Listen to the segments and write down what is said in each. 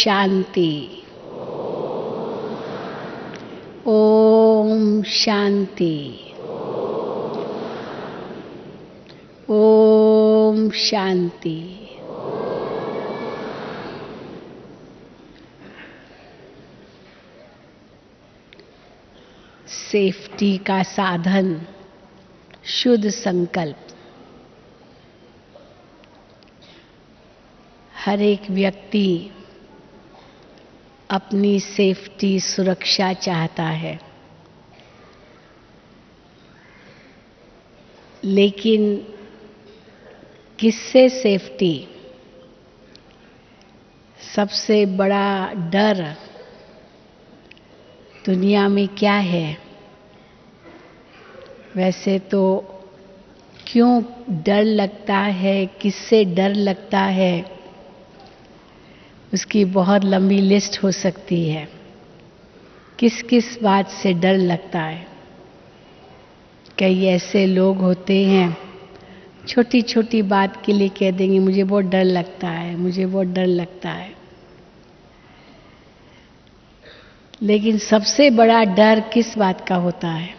शांति। Om Shanti. Om Shanti. Safety का साधन शुद्ध संकल्प। हर एक व्यक्ति अपनी सेफ्टी सुरक्षा चाहता है, लेकिन किससे सेफ्टी? सबसे बड़ा डर दुनिया में क्या है? वैसे तो क्यों डर लगता है, किससे डर लगता है, उसकी बहुत लंबी लिस्ट हो सकती है। किस किस बात से डर लगता है? कई ऐसे लोग होते हैं छोटी छोटी बात के लिए कह देंगे मुझे बहुत डर लगता है, मुझे बहुत डर लगता है। लेकिन सबसे बड़ा डर किस बात का होता है?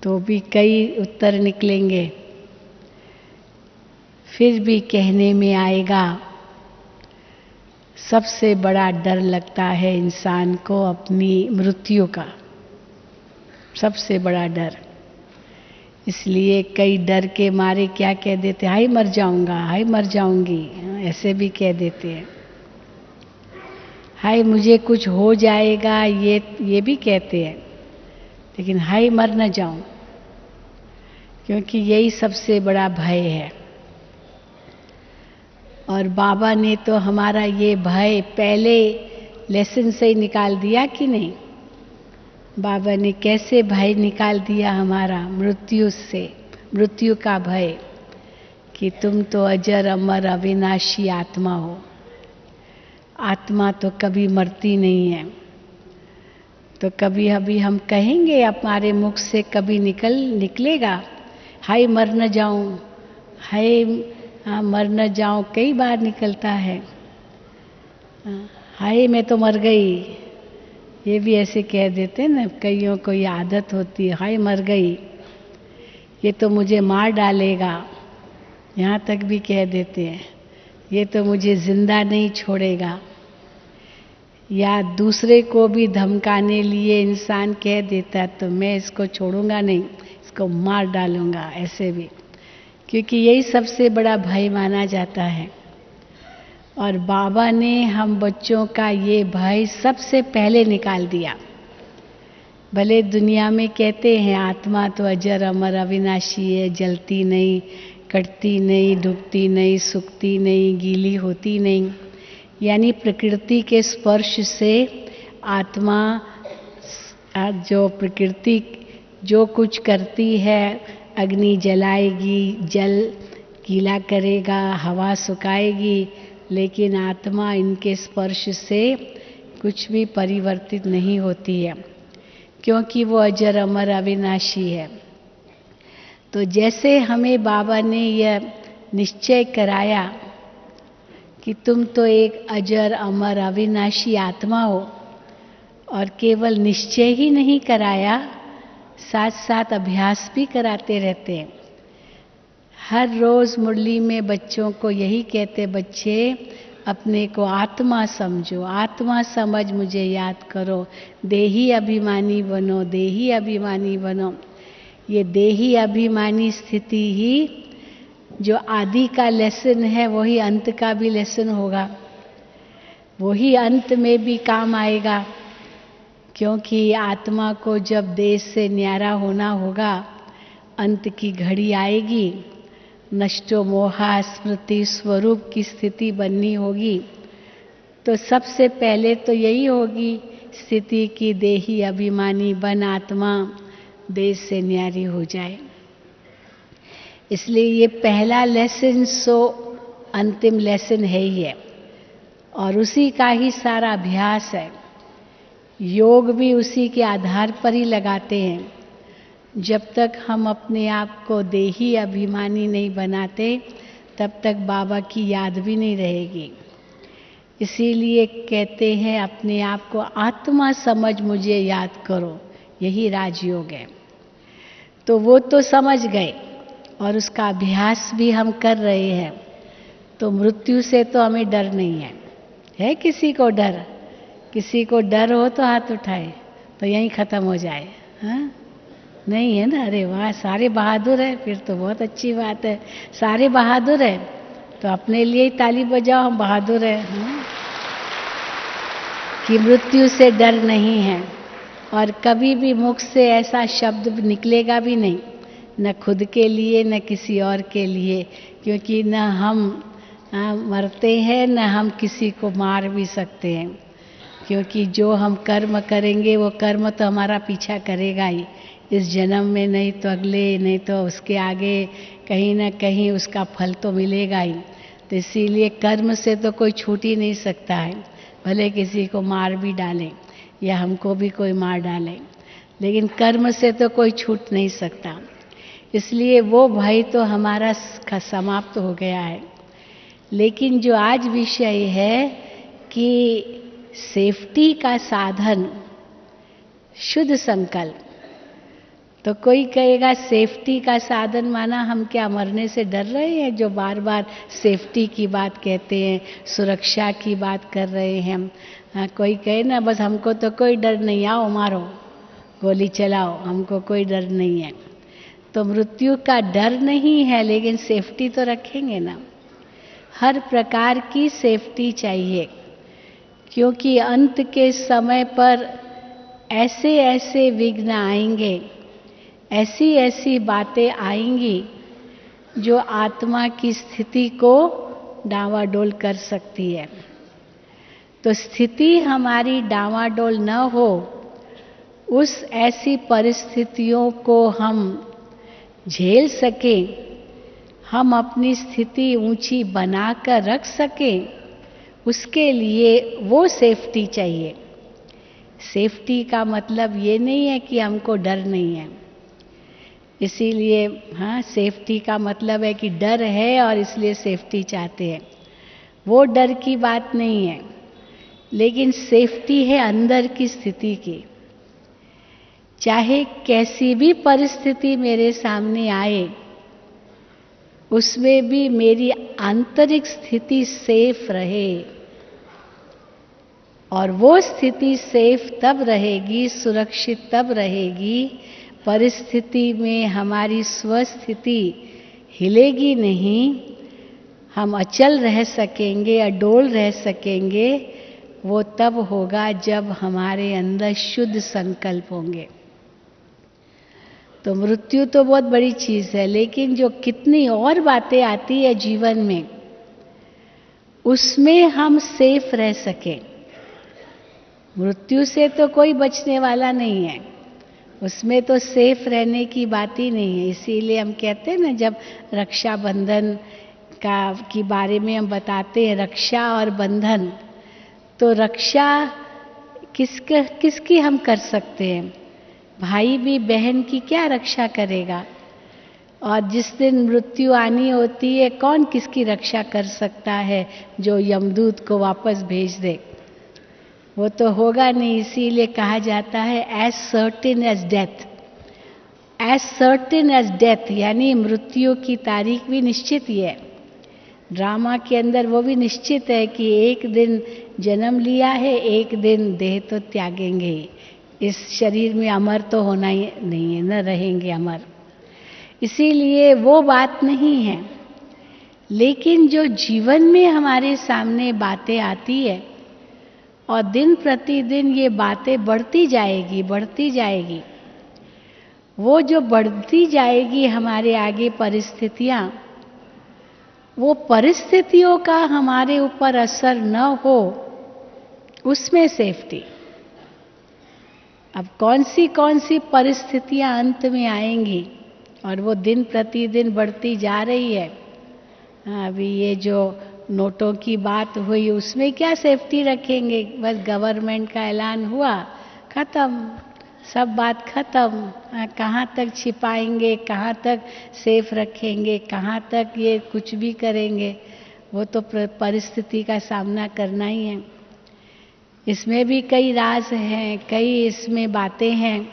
तो भी कई उत्तर निकलेंगे, फिर भी कहने में आएगा सबसे बड़ा डर लगता है इंसान को अपनी मृत्यु का। सबसे बड़ा डर। इसलिए कई डर के मारे क्या कह देते, हाय मर जाऊंगा, हाय मर जाऊंगी, ऐसे भी कह देते हैं। हाय मुझे कुछ हो जाएगा, ये भी कहते हैं। लेकिन हाय मर न जाऊं, क्योंकि यही सबसे बड़ा भय है। और बाबा ने तो हमारा ये भय पहले लेसन से ही निकाल दिया कि नहीं? बाबा ने कैसे भय निकाल दिया हमारा मृत्यु से, मृत्यु का भय, कि तुम तो अजर अमर अविनाशी आत्मा हो। आत्मा तो कभी मरती नहीं है। तो कभी अभी हम कहेंगे, हमारे मुख से कभी निकलेगा हाय मर न जाऊं, हाय मर न जाऊं, कई बार निकलता है। हाय मैं तो मर गई, ये भी ऐसे कह देते हैं ना। कईयों को ये आदत होती है, हाय मर गई, ये तो मुझे मार डालेगा, यहाँ तक भी कह देते हैं। ये तो मुझे जिंदा नहीं छोड़ेगा। या दूसरे को भी धमकाने लिए इंसान कह देता तो मैं इसको छोड़ूंगा नहीं, इसको मार डालूंगा, ऐसे भी। क्योंकि यही सबसे बड़ा भय माना जाता है। और बाबा ने हम बच्चों का ये भय सबसे पहले निकाल दिया। भले दुनिया में कहते हैं आत्मा तो अजर अमर अविनाशी है, जलती नहीं, कटती नहीं, डूबती नहीं, सूखती नहीं, गीली होती नहीं। यानी प्रकृति के स्पर्श से आत्मा, जो प्रकृति जो कुछ करती है, अग्नि जलाएगी, जल गीला करेगा, हवा सुखाएगी, लेकिन आत्मा इनके स्पर्श से कुछ भी परिवर्तित नहीं होती है, क्योंकि वो अजर अमर अविनाशी है। तो जैसे हमें बाबा ने यह निश्चय कराया कि तुम तो एक अजर अमर अविनाशी आत्मा हो, और केवल निश्चय ही नहीं कराया, साथ साथ अभ्यास भी कराते रहते हैं। हर रोज मुरली में बच्चों को यही कहते, बच्चे अपने को आत्मा समझो, आत्मा समझ मुझे याद करो, देही अभिमानी बनो, देही अभिमानी बनो। ये देही अभिमानी स्थिति ही जो आदि का लेसन है, वही अंत का भी लेसन होगा, वही अंत में भी काम आएगा। क्योंकि आत्मा को जब देह से न्यारा होना होगा, अंत की घड़ी आएगी, नष्टो मोहा स्मृति स्वरूप की स्थिति बननी होगी। तो सबसे पहले तो यही होगी स्थिति की देही अभिमानी बन आत्मा देह से न्यारी हो जाए। इसलिए ये पहला लेसन सो अंतिम लेसन है ही है, और उसी का ही सारा अभ्यास है। योग भी उसी के आधार पर ही लगाते हैं। जब तक हम अपने आप को देही अभिमानी नहीं बनाते, तब तक बाबा की याद भी नहीं रहेगी। इसीलिए कहते हैं अपने आप को आत्मा समझ मुझे याद करो, यही राजयोग है। तो वो तो समझ गए और उसका अभ्यास भी हम कर रहे हैं। तो मृत्यु से तो हमें डर नहीं है। है किसी को डर? किसी को डर हो तो हाथ उठाए, तो यहीं खत्म हो जाए। हाँ, नहीं है ना? अरे वाह, सारे बहादुर हैं, फिर तो बहुत अच्छी बात है। सारे बहादुर हैं तो अपने लिए ही ताली बजाओ, हम बहादुर हैं। हाँ? कि मृत्यु से डर नहीं है और कभी भी मुख से ऐसा शब्द निकलेगा भी नहीं, न खुद के लिए न किसी और के लिए, क्योंकि न हम मरते हैं न हम किसी को मार भी सकते हैं। क्योंकि जो हम कर्म करेंगे वो कर्म तो हमारा पीछा करेगा ही, इस जन्म में नहीं तो अगले, नहीं तो उसके आगे, कहीं ना कहीं उसका फल तो मिलेगा ही। तो इसीलिए कर्म से तो कोई छूट ही नहीं सकता है, भले किसी को मार भी डालें या हमको भी कोई मार डाले, लेकिन कर्म से तो कोई छूट नहीं सकता। इसलिए वो भय तो हमारा समाप्त हो गया है। लेकिन जो आज विषय है कि सेफ्टी का साधन शुद्ध संकल्प, तो कोई कहेगा सेफ्टी का साधन माना हम क्या मरने से डर रहे हैं? जो बार बार सेफ्टी की बात कहते हैं, सुरक्षा की बात कर रहे हैं हम। हाँ, कोई कहे ना बस हमको तो कोई डर नहीं, आओ मारो, गोली चलाओ, हमको कोई डर नहीं है। तो मृत्यु का डर नहीं है, लेकिन सेफ्टी तो रखेंगे ना। हर प्रकार की सेफ्टी चाहिए, क्योंकि अंत के समय पर ऐसे ऐसे विघ्न आएंगे, ऐसी ऐसी बातें आएंगी जो आत्मा की स्थिति को डांवाडोल कर सकती है। तो स्थिति हमारी डांवाडोल न हो, उस ऐसी परिस्थितियों को हम झेल सकें, हम अपनी स्थिति ऊंची बनाकर रख सकें, उसके लिए वो सेफ्टी चाहिए। सेफ्टी का मतलब ये नहीं है कि हमको डर नहीं है। इसीलिए हाँ, सेफ्टी का मतलब है कि डर है और इसलिए सेफ्टी चाहते हैं, वो डर की बात नहीं है। लेकिन सेफ्टी है अंदर की स्थिति की। चाहे कैसी भी परिस्थिति मेरे सामने आए, उसमें भी मेरी आंतरिक स्थिति सेफ रहे। और वो स्थिति सेफ तब रहेगी, सुरक्षित तब रहेगी, परिस्थिति में हमारी स्वस्थिति हिलेगी नहीं, हम अचल रह सकेंगे, अडोल रह सकेंगे। वो तब होगा जब हमारे अंदर शुद्ध संकल्प होंगे। तो मृत्यु तो बहुत बड़ी चीज है, लेकिन जो कितनी और बातें आती है जीवन में, उसमें हम सेफ रह सकें। मृत्यु से तो कोई बचने वाला नहीं है, उसमें तो सेफ रहने की बात ही नहीं है। इसीलिए हम कहते हैं ना, जब रक्षाबंधन की बारे में हम बताते हैं, रक्षा और बंधन, तो रक्षा किसकी हम कर सकते हैं? भाई भी बहन की क्या रक्षा करेगा? और जिस दिन मृत्यु आनी होती है, कौन किसकी रक्षा कर सकता है? जो यमदूत को वापस भेज दे, वो तो होगा नहीं। इसीलिए कहा जाता है as certain as death, as certain as death, यानी मृत्यु की तारीख भी निश्चित ही है। ड्रामा के अंदर वो भी निश्चित है कि एक दिन जन्म लिया है, एक दिन देह तो त्यागेंगे ही। इस शरीर में अमर तो होना ही नहीं है, न रहेंगे अमर। इसीलिए वो बात नहीं है। लेकिन जो जीवन में हमारे सामने बातें आती है, और दिन प्रतिदिन ये बातें बढ़ती जाएगी, बढ़ती जाएगी, वो जो बढ़ती जाएगी हमारे आगे परिस्थितियां, वो परिस्थितियों का हमारे ऊपर असर न हो, उसमें सेफ्टी। अब कौन सी परिस्थितियां अंत में आएंगी, और वो दिन प्रतिदिन बढ़ती जा रही है। अभी ये जो नोटों की बात हुई, उसमें क्या सेफ्टी रखेंगे? बस गवर्नमेंट का ऐलान हुआ, खत्म, सब बात खत्म। कहाँ तक छिपाएंगे, कहाँ तक सेफ रखेंगे, कहाँ तक ये कुछ भी करेंगे, वो तो परिस्थिति का सामना करना ही है। इसमें भी कई राज हैं, कई इसमें बातें हैं।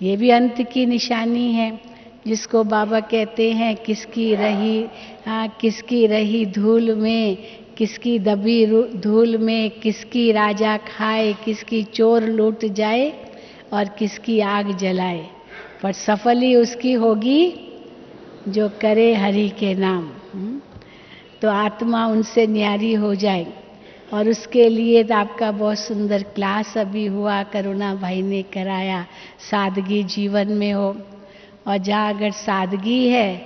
ये भी अंत की निशानी है, जिसको बाबा कहते हैं किसकी रही धूल में, किसकी दबी धूल में, किसकी राजा खाए, किसकी चोर लूट जाए और किसकी आग जलाए, पर सफल ही उसकी होगी जो करे हरि के नाम। तो आत्मा उनसे न्यारी हो जाए। और उसके लिए तो आपका बहुत सुंदर क्लास अभी हुआ, करुणा भाई ने कराया, सादगी जीवन में हो। और जहाँ अगर सादगी है,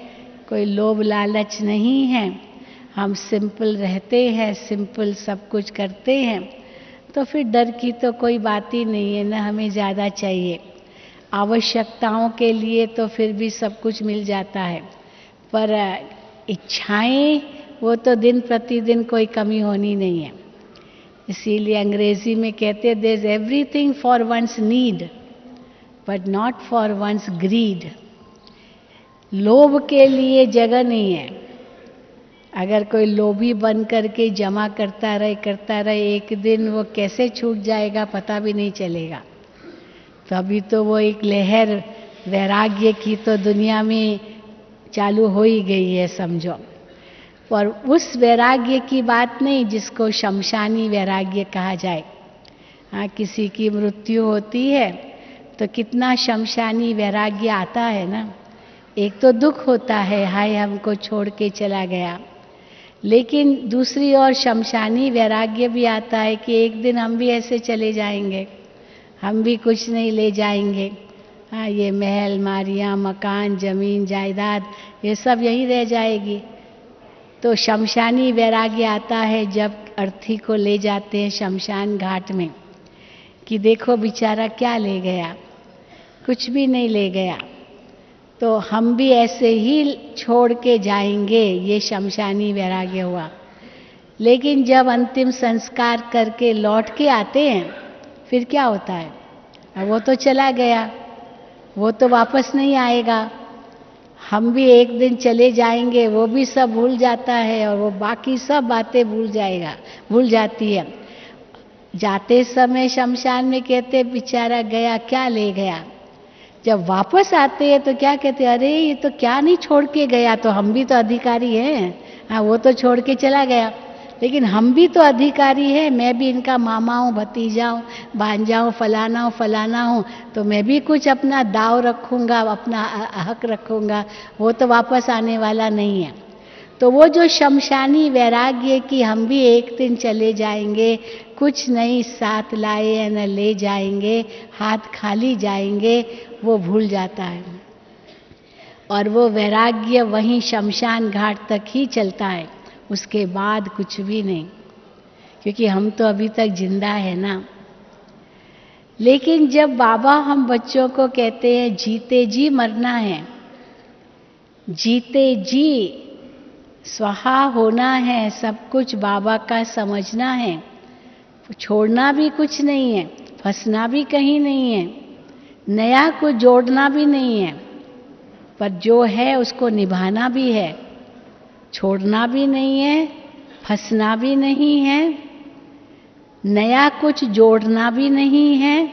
कोई लोभ लालच नहीं है, हम सिंपल रहते हैं, सिंपल सब कुछ करते हैं, तो फिर डर की तो कोई बात ही नहीं है ना। हमें ज़्यादा चाहिए आवश्यकताओं के लिए तो फिर भी सब कुछ मिल जाता है, पर इच्छाएं वो तो दिन प्रतिदिन कोई कमी होनी नहीं है। इसीलिए अंग्रेजी में कहते हैं there is everything for one's need but not for one's greed. लोभ के लिए जगह नहीं है। अगर कोई लोभी बन करके जमा करता रहे, एक दिन वो कैसे छूट जाएगा पता भी नहीं चलेगा। तो अभी तो वो एक लहर वैराग्य की तो दुनिया में चालू हो ही गई है समझो। पर उस वैराग्य की बात नहीं जिसको शमशानी वैराग्य कहा जाए। हाँ, किसी की मृत्यु होती है तो कितना शमशानी वैराग्य आता है ना। एक तो दुख होता है, हाय हमको छोड़ के चला गया, लेकिन दूसरी ओर शमशानी वैराग्य भी आता है कि एक दिन हम भी ऐसे चले जाएंगे, हम भी कुछ नहीं ले जाएंगे। हाँ, ये महल मारियाँ, मकान, जमीन, जायदाद, ये सब यहीं रह जाएगी। तो शमशानी वैराग्य आता है जब अर्थी को ले जाते हैं शमशान घाट में, कि देखो बेचारा क्या ले गया, कुछ भी नहीं ले गया। तो हम भी ऐसे ही छोड़ के जाएंगे, ये शमशानी वैराग्य हुआ। लेकिन जब अंतिम संस्कार करके लौट के आते हैं, फिर क्या होता है? वो तो चला गया, वो तो वापस नहीं आएगा। हम भी एक दिन चले जाएंगे, वो भी सब भूल जाता है और वो बाकी सब बातें भूल जाती है। जाते समय शमशान में कहते बेचारा गया, क्या ले गया। जब वापस आते हैं तो क्या कहते, अरे ये तो क्या नहीं छोड़ के गया, तो हम भी तो अधिकारी हैं। हाँ, वो तो छोड़ के चला गया, लेकिन हम भी तो अधिकारी हैं। मैं भी इनका मामा हूँ, भतीजा हूँ, भांजा हूँ, फलाना हूँ, तो मैं भी कुछ अपना दाव रखूँगा, अपना हक रखूँगा। वो तो वापस आने वाला नहीं है। तो वो जो शमशानी वैराग्य कि हम भी एक दिन चले जाएंगे, कुछ नहीं साथ लाए या न ले जाएंगे, हाथ खाली जाएंगे, वो भूल जाता है। और वो वैराग्य वहीं शमशान घाट तक ही चलता है, उसके बाद कुछ भी नहीं, क्योंकि हम तो अभी तक जिंदा है ना। लेकिन जब बाबा हम बच्चों को कहते हैं जीते जी मरना है, जीते जी स्वाहा होना है, सब कुछ बाबा का समझना है, छोड़ना भी कुछ नहीं है, फंसना भी कहीं नहीं है, नया को जोड़ना भी नहीं है, पर जो है उसको निभाना भी है, छोड़ना भी नहीं है, फंसना भी नहीं है, नया कुछ जोड़ना भी नहीं है,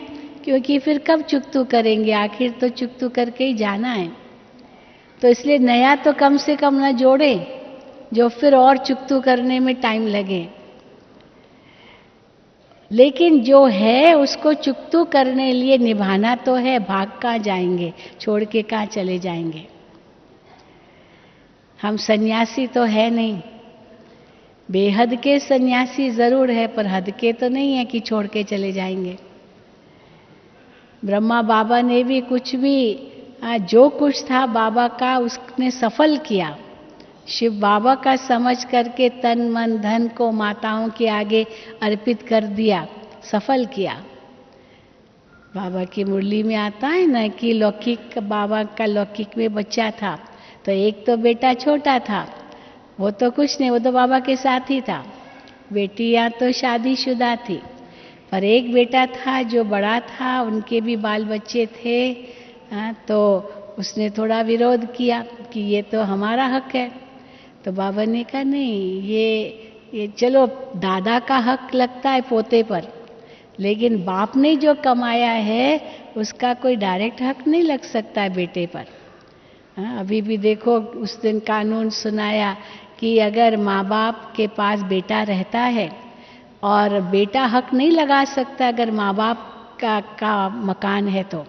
क्योंकि फिर कब चुकतू करेंगे, आखिर तो चुकतू करके ही जाना है। तो इसलिए नया तो कम से कम ना जोड़े जो फिर और चुकतू करने में टाइम लगे। लेकिन जो है उसको चुकतू करने लिए निभाना तो है, भाग कहाँ जाएंगे, छोड़ के कहाँ चले जाएंगे। हम सन्यासी तो है नहीं, बेहद के सन्यासी जरूर है, पर हद के तो नहीं है कि छोड़ के चले जाएंगे। ब्रह्मा बाबा ने भी कुछ भी जो कुछ था बाबा का उसने सफल किया। शिव बाबा का समझ करके तन मन धन को माताओं के आगे अर्पित कर दिया, सफल किया। बाबा की मुरली में आता है ना कि लौकिक, बाबा का लौकिक में बच्चा था, तो एक तो बेटा छोटा था, वो तो कुछ नहीं, वो तो बाबा के साथ ही था। बेटियां तो शादीशुदा थी, पर एक बेटा था जो बड़ा था, उनके भी बाल बच्चे थे, तो उसने थोड़ा विरोध किया कि ये तो हमारा हक है। तो बाबा ने कहा नहीं, ये चलो दादा का हक लगता है पोते पर, लेकिन बाप ने जो कमाया है उसका कोई डायरेक्ट हक नहीं लग सकता है बेटे पर। अभी भी देखो, उस दिन कानून सुनाया कि अगर माँ बाप के पास बेटा रहता है और बेटा हक नहीं लगा सकता, अगर माँ बाप का मकान है तो,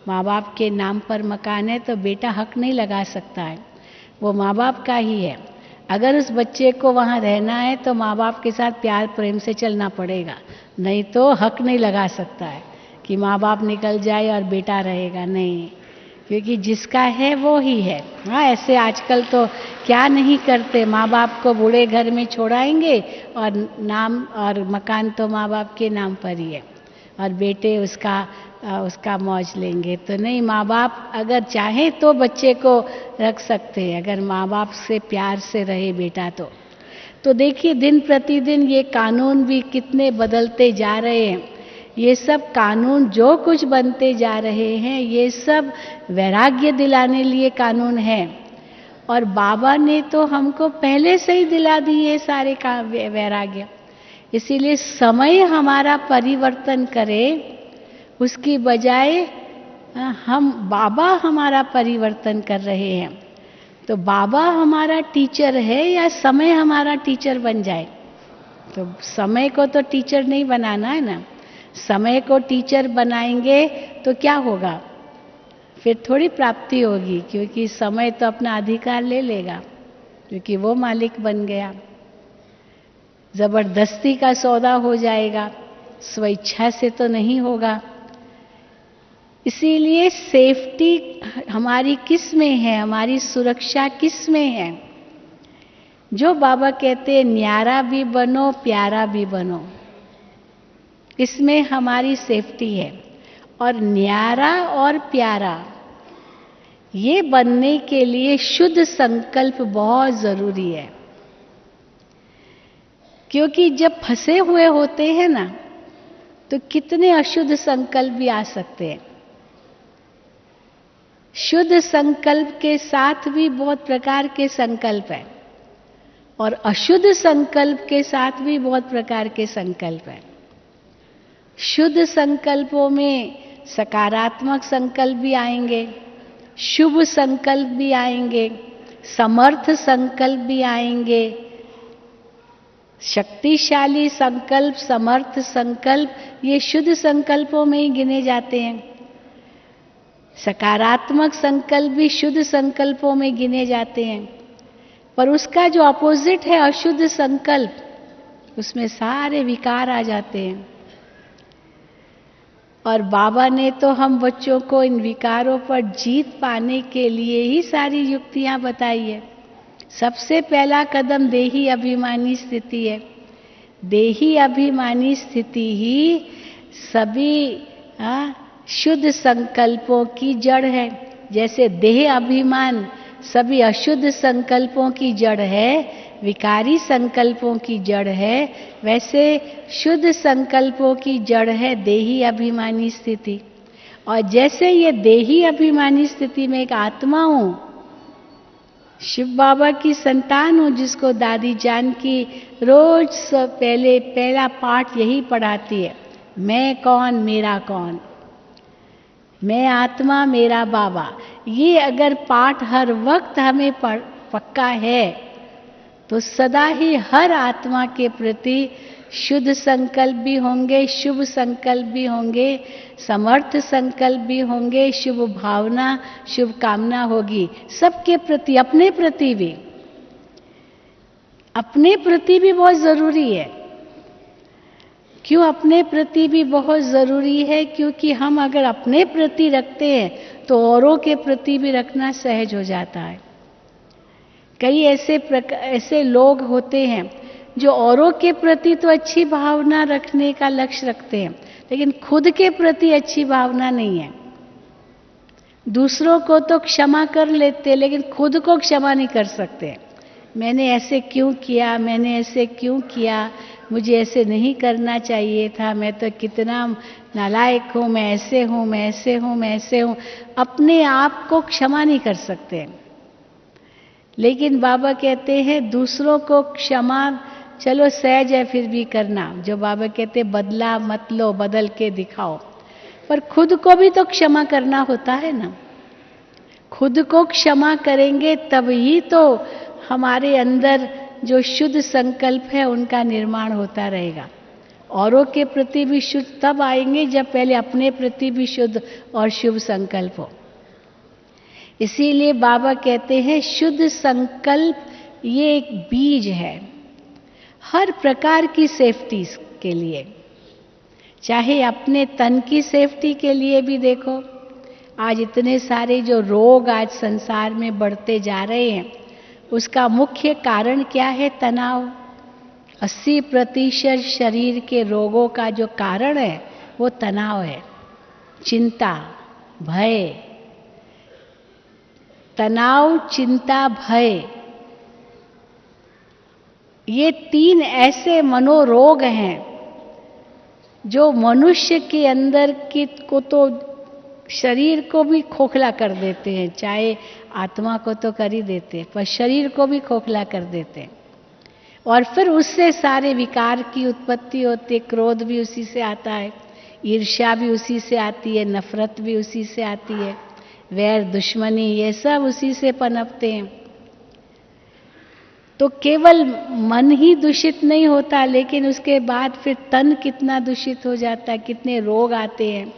माँ बाप के नाम पर मकान है तो बेटा हक नहीं लगा सकता है, वो माँ बाप का ही है। अगर उस बच्चे को वहाँ रहना है तो माँ बाप के साथ प्यार प्रेम से चलना पड़ेगा, नहीं तो हक नहीं लगा सकता है कि माँ बाप निकल जाए और बेटा रहेगा, नहीं, क्योंकि जिसका है वो ही है। हाँ, ऐसे आजकल तो क्या नहीं करते, माँ बाप को बूढ़े घर में छोड़ाएंगे और नाम और मकान तो माँ बाप के नाम पर ही है, और बेटे उसका मौज लेंगे। तो नहीं, माँ बाप अगर चाहे तो बच्चे को रख सकते हैं, अगर माँ बाप से प्यार से रहे बेटा तो देखिए दिन प्रतिदिन ये कानून भी कितने बदलते जा रहे हैं। ये सब कानून जो कुछ बनते जा रहे हैं, ये सब वैराग्य दिलाने लिए कानून है, और बाबा ने तो हमको पहले से ही दिला दिए सारे का वैराग्य। इसीलिए समय हमारा परिवर्तन करे, उसकी बजाय हम बाबा हमारा परिवर्तन कर रहे हैं। तो बाबा हमारा टीचर है या समय हमारा टीचर बन जाए? तो समय को तो टीचर नहीं बनाना है ना। समय को टीचर बनाएंगे तो क्या होगा, फिर थोड़ी प्राप्ति होगी, क्योंकि समय तो अपना अधिकार ले लेगा, क्योंकि वो मालिक बन गया। जबरदस्ती का सौदा हो जाएगा, स्वेच्छा से तो नहीं होगा। इसीलिए सेफ्टी हमारी किस में है, हमारी सुरक्षा किस में है? जो बाबा कहते हैं न्यारा भी बनो प्यारा भी बनो, इसमें हमारी सेफ्टी है। और न्यारा और प्यारा ये बनने के लिए शुद्ध संकल्प बहुत जरूरी है, क्योंकि जब फंसे हुए होते हैं ना, तो कितने अशुद्ध संकल्प भी आ सकते हैं। शुद्ध संकल्प के साथ भी बहुत प्रकार के संकल्प हैं, और अशुद्ध संकल्प के साथ भी बहुत प्रकार के संकल्प हैं। शुद्ध संकल्पों में सकारात्मक संकल्प भी आएंगे, शुभ संकल्प भी आएंगे, समर्थ संकल्प भी आएंगे, शक्तिशाली संकल्प, समर्थ संकल्प, ये शुद्ध संकल्पों में ही गिने जाते हैं। सकारात्मक संकल्प भी शुद्ध संकल्पों में गिने जाते हैं। पर उसका जो अपोजिट है अशुद्ध संकल्प, उसमें सारे विकार आ जाते हैं। और बाबा ने तो हम बच्चों को इन विकारों पर जीत पाने के लिए ही सारी युक्तियां बताई है। सबसे पहला कदम देही अभिमानी स्थिति है। देही अभिमानी स्थिति ही सभी शुद्ध संकल्पों की जड़ है। जैसे देह अभिमान सभी अशुद्ध संकल्पों की जड़ है, विकारी संकल्पों की जड़ है, वैसे शुद्ध संकल्पों की जड़ है देही अभिमानी स्थिति। और जैसे ये देही अभिमानी स्थिति में एक आत्मा हूं, शिव बाबा की संतान हूं, जिसको दादी जान की रोज पहला पाठ यही पढ़ाती है, मैं कौन मेरा कौन, मैं आत्मा मेरा बाबा। ये अगर पाठ हर वक्त हमें पक्का है तो सदा ही हर आत्मा के प्रति शुद्ध संकल्प भी होंगे, शुभ संकल्प भी होंगे, समर्थ संकल्प भी होंगे, शुभ भावना शुभ कामना होगी सबके प्रति। अपने प्रति भी, अपने प्रति भी बहुत जरूरी है। क्यों अपने प्रति भी बहुत जरूरी है? क्योंकि हम अगर अपने प्रति रखते हैं तो औरों के प्रति भी रखना सहज हो जाता है। कई ऐसे लोग होते हैं जो औरों के प्रति तो अच्छी भावना रखने का लक्ष्य रखते हैं, लेकिन खुद के प्रति अच्छी भावना नहीं है। दूसरों को तो क्षमा कर लेते, लेकिन खुद को क्षमा नहीं कर सकते। मैंने ऐसे क्यों किया, मैंने ऐसे क्यों किया, मुझे ऐसे नहीं करना चाहिए था, मैं तो कितना नालायक हूँ, मैं ऐसे हूँ, मैं ऐसे हूँ, मैं ऐसे हूँ। अपने आप को क्षमा नहीं कर सकते। लेकिन बाबा कहते हैं दूसरों को क्षमा चलो सहज है फिर भी करना, जो बाबा कहते बदला मत लो, बदल के दिखाओ। पर खुद को भी तो क्षमा करना होता है ना। खुद को क्षमा करेंगे तभी तो हमारे अंदर जो शुद्ध संकल्प है उनका निर्माण होता रहेगा। औरों के प्रति भी शुद्ध तब आएंगे जब पहले अपने प्रति भी शुद्ध और शुभ संकल्प हो। इसीलिए बाबा कहते हैं शुद्ध संकल्प ये एक बीज है हर प्रकार की सेफ्टी के लिए। चाहे अपने तन की सेफ्टी के लिए भी देखो, आज इतने सारे जो रोग आज संसार में बढ़ते जा रहे हैं, उसका मुख्य कारण क्या है? तनाव। 80% शरीर के रोगों का जो कारण है वो तनाव है, चिंता, भय। तनाव, चिंता, भय, ये 3 ऐसे मनोरोग हैं जो मनुष्य के अंदर को तो शरीर को भी खोखला कर देते हैं, चाहे आत्मा को तो कर ही देते हैं, पर शरीर को भी खोखला कर देते हैं। और फिर उससे सारे विकार की उत्पत्ति होती है। क्रोध भी उसी से आता है, ईर्ष्या भी उसी से आती है, नफरत भी उसी से आती है, वैर, दुश्मनी, ये सब उसी से पनपते हैं। तो केवल मन ही दूषित नहीं होता, लेकिन उसके बाद फिर तन कितना दूषित हो जाता है, कितने रोग आते हैं।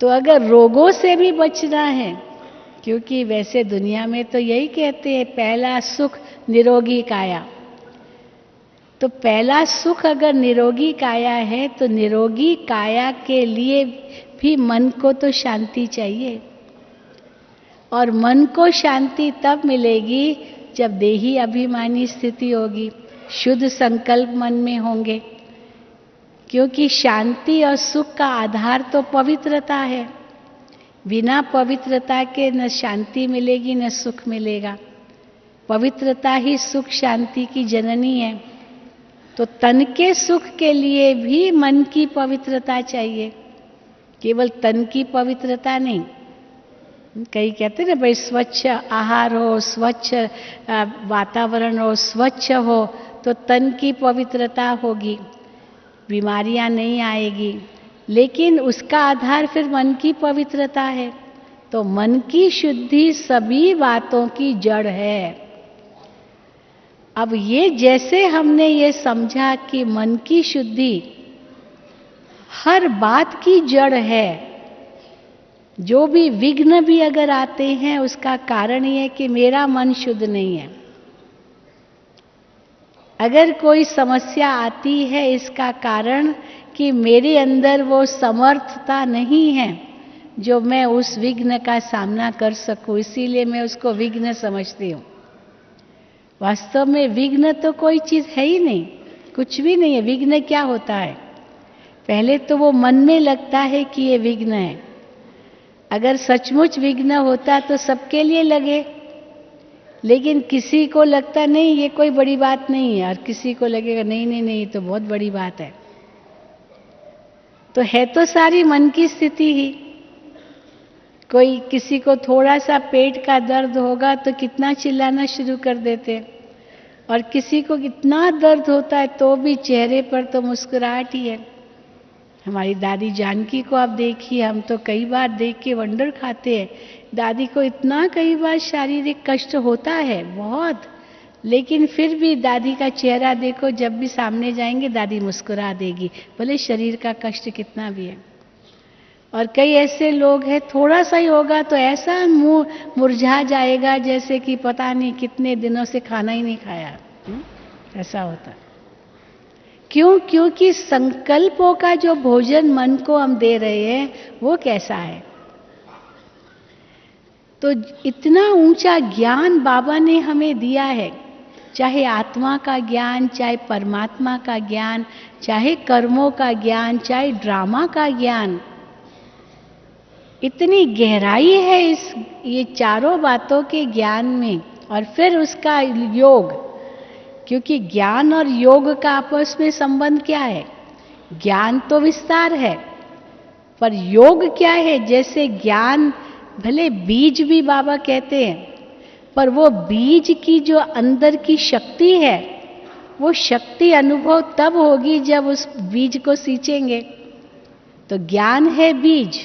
तो अगर रोगों से भी बचना है, क्योंकि वैसे दुनिया में तो यही कहते हैं पहला सुख निरोगी काया। तो पहला सुख अगर निरोगी काया है तो निरोगी काया के लिए भी मन को तो शांति चाहिए। और मन को शांति तब मिलेगी जब देही अभिमानी स्थिति होगी, शुद्ध संकल्प मन में होंगे। क्योंकि शांति और सुख का आधार तो पवित्रता है। बिना पवित्रता के न शांति मिलेगी न सुख मिलेगा। पवित्रता ही सुख शांति की जननी है। तो तन के सुख के लिए भी मन की पवित्रता चाहिए, केवल तन की पवित्रता नहीं। कई कहते हैं ना भाई, स्वच्छ आहार हो, स्वच्छ वातावरण हो, स्वच्छ हो तो तन की पवित्रता होगी, बीमारियां नहीं आएगी। लेकिन उसका आधार फिर मन की पवित्रता है। तो मन की शुद्धि सभी बातों की जड़ है। अब ये जैसे हमने ये समझा कि मन की शुद्धि हर बात की जड़ है, जो भी विघ्न भी अगर आते हैं उसका कारण ये है कि मेरा मन शुद्ध नहीं है। अगर कोई समस्या आती है, इसका कारण कि मेरे अंदर वो समर्थता नहीं है जो मैं उस विघ्न का सामना कर सकूं, इसीलिए मैं उसको विघ्न समझती हूँ। वास्तव में विघ्न तो कोई चीज है ही नहीं, कुछ भी नहीं है। विघ्न क्या होता है? पहले तो वो मन में लगता है कि ये विघ्न है। अगर सचमुच विघ्न होता तो सबके लिए लगे, लेकिन किसी को लगता नहीं ये कोई बड़ी बात नहीं है, और किसी को लगेगा नहीं नहीं नहीं ये तो बहुत बड़ी बात है। तो है तो सारी मन की स्थिति ही। कोई किसी को थोड़ा सा पेट का दर्द होगा तो कितना चिल्लाना शुरू कर देते, और किसी को कितना दर्द होता है तो भी चेहरे पर तो मुस्कुराहट ही है। हमारी दादी जानकी को आप देखिए, हम तो कई बार देख के वंडर खाते हैं। दादी को इतना कई बार शारीरिक कष्ट होता है बहुत, लेकिन फिर भी दादी का चेहरा देखो, जब भी सामने जाएंगे दादी मुस्कुरा देगी, भले शरीर का कष्ट कितना भी है। और कई ऐसे लोग हैं थोड़ा सा ही होगा तो ऐसा मुंह मुरझा जाएगा जैसे कि पता नहीं कितने दिनों से खाना ही नहीं खाया। ऐसा होता। क्यों? क्योंकि संकल्पों का जो भोजन मन को हम दे रहे हैं वो कैसा है। तो इतना ऊंचा ज्ञान बाबा ने हमें दिया है, चाहे आत्मा का ज्ञान, चाहे परमात्मा का ज्ञान, चाहे कर्मों का ज्ञान, चाहे ड्रामा का ज्ञान। इतनी गहराई है ये चारों बातों के ज्ञान में। और फिर उसका योग क्योंकि ज्ञान और योग का आपस में संबंध क्या है? ज्ञान तो विस्तार है, पर योग क्या है? जैसे ज्ञान भले बीज भी बाबा कहते हैं, पर वो बीज की जो अंदर की शक्ति है, वो शक्ति अनुभव तब होगी जब उस बीज को सींचेंगे। तो ज्ञान है बीज,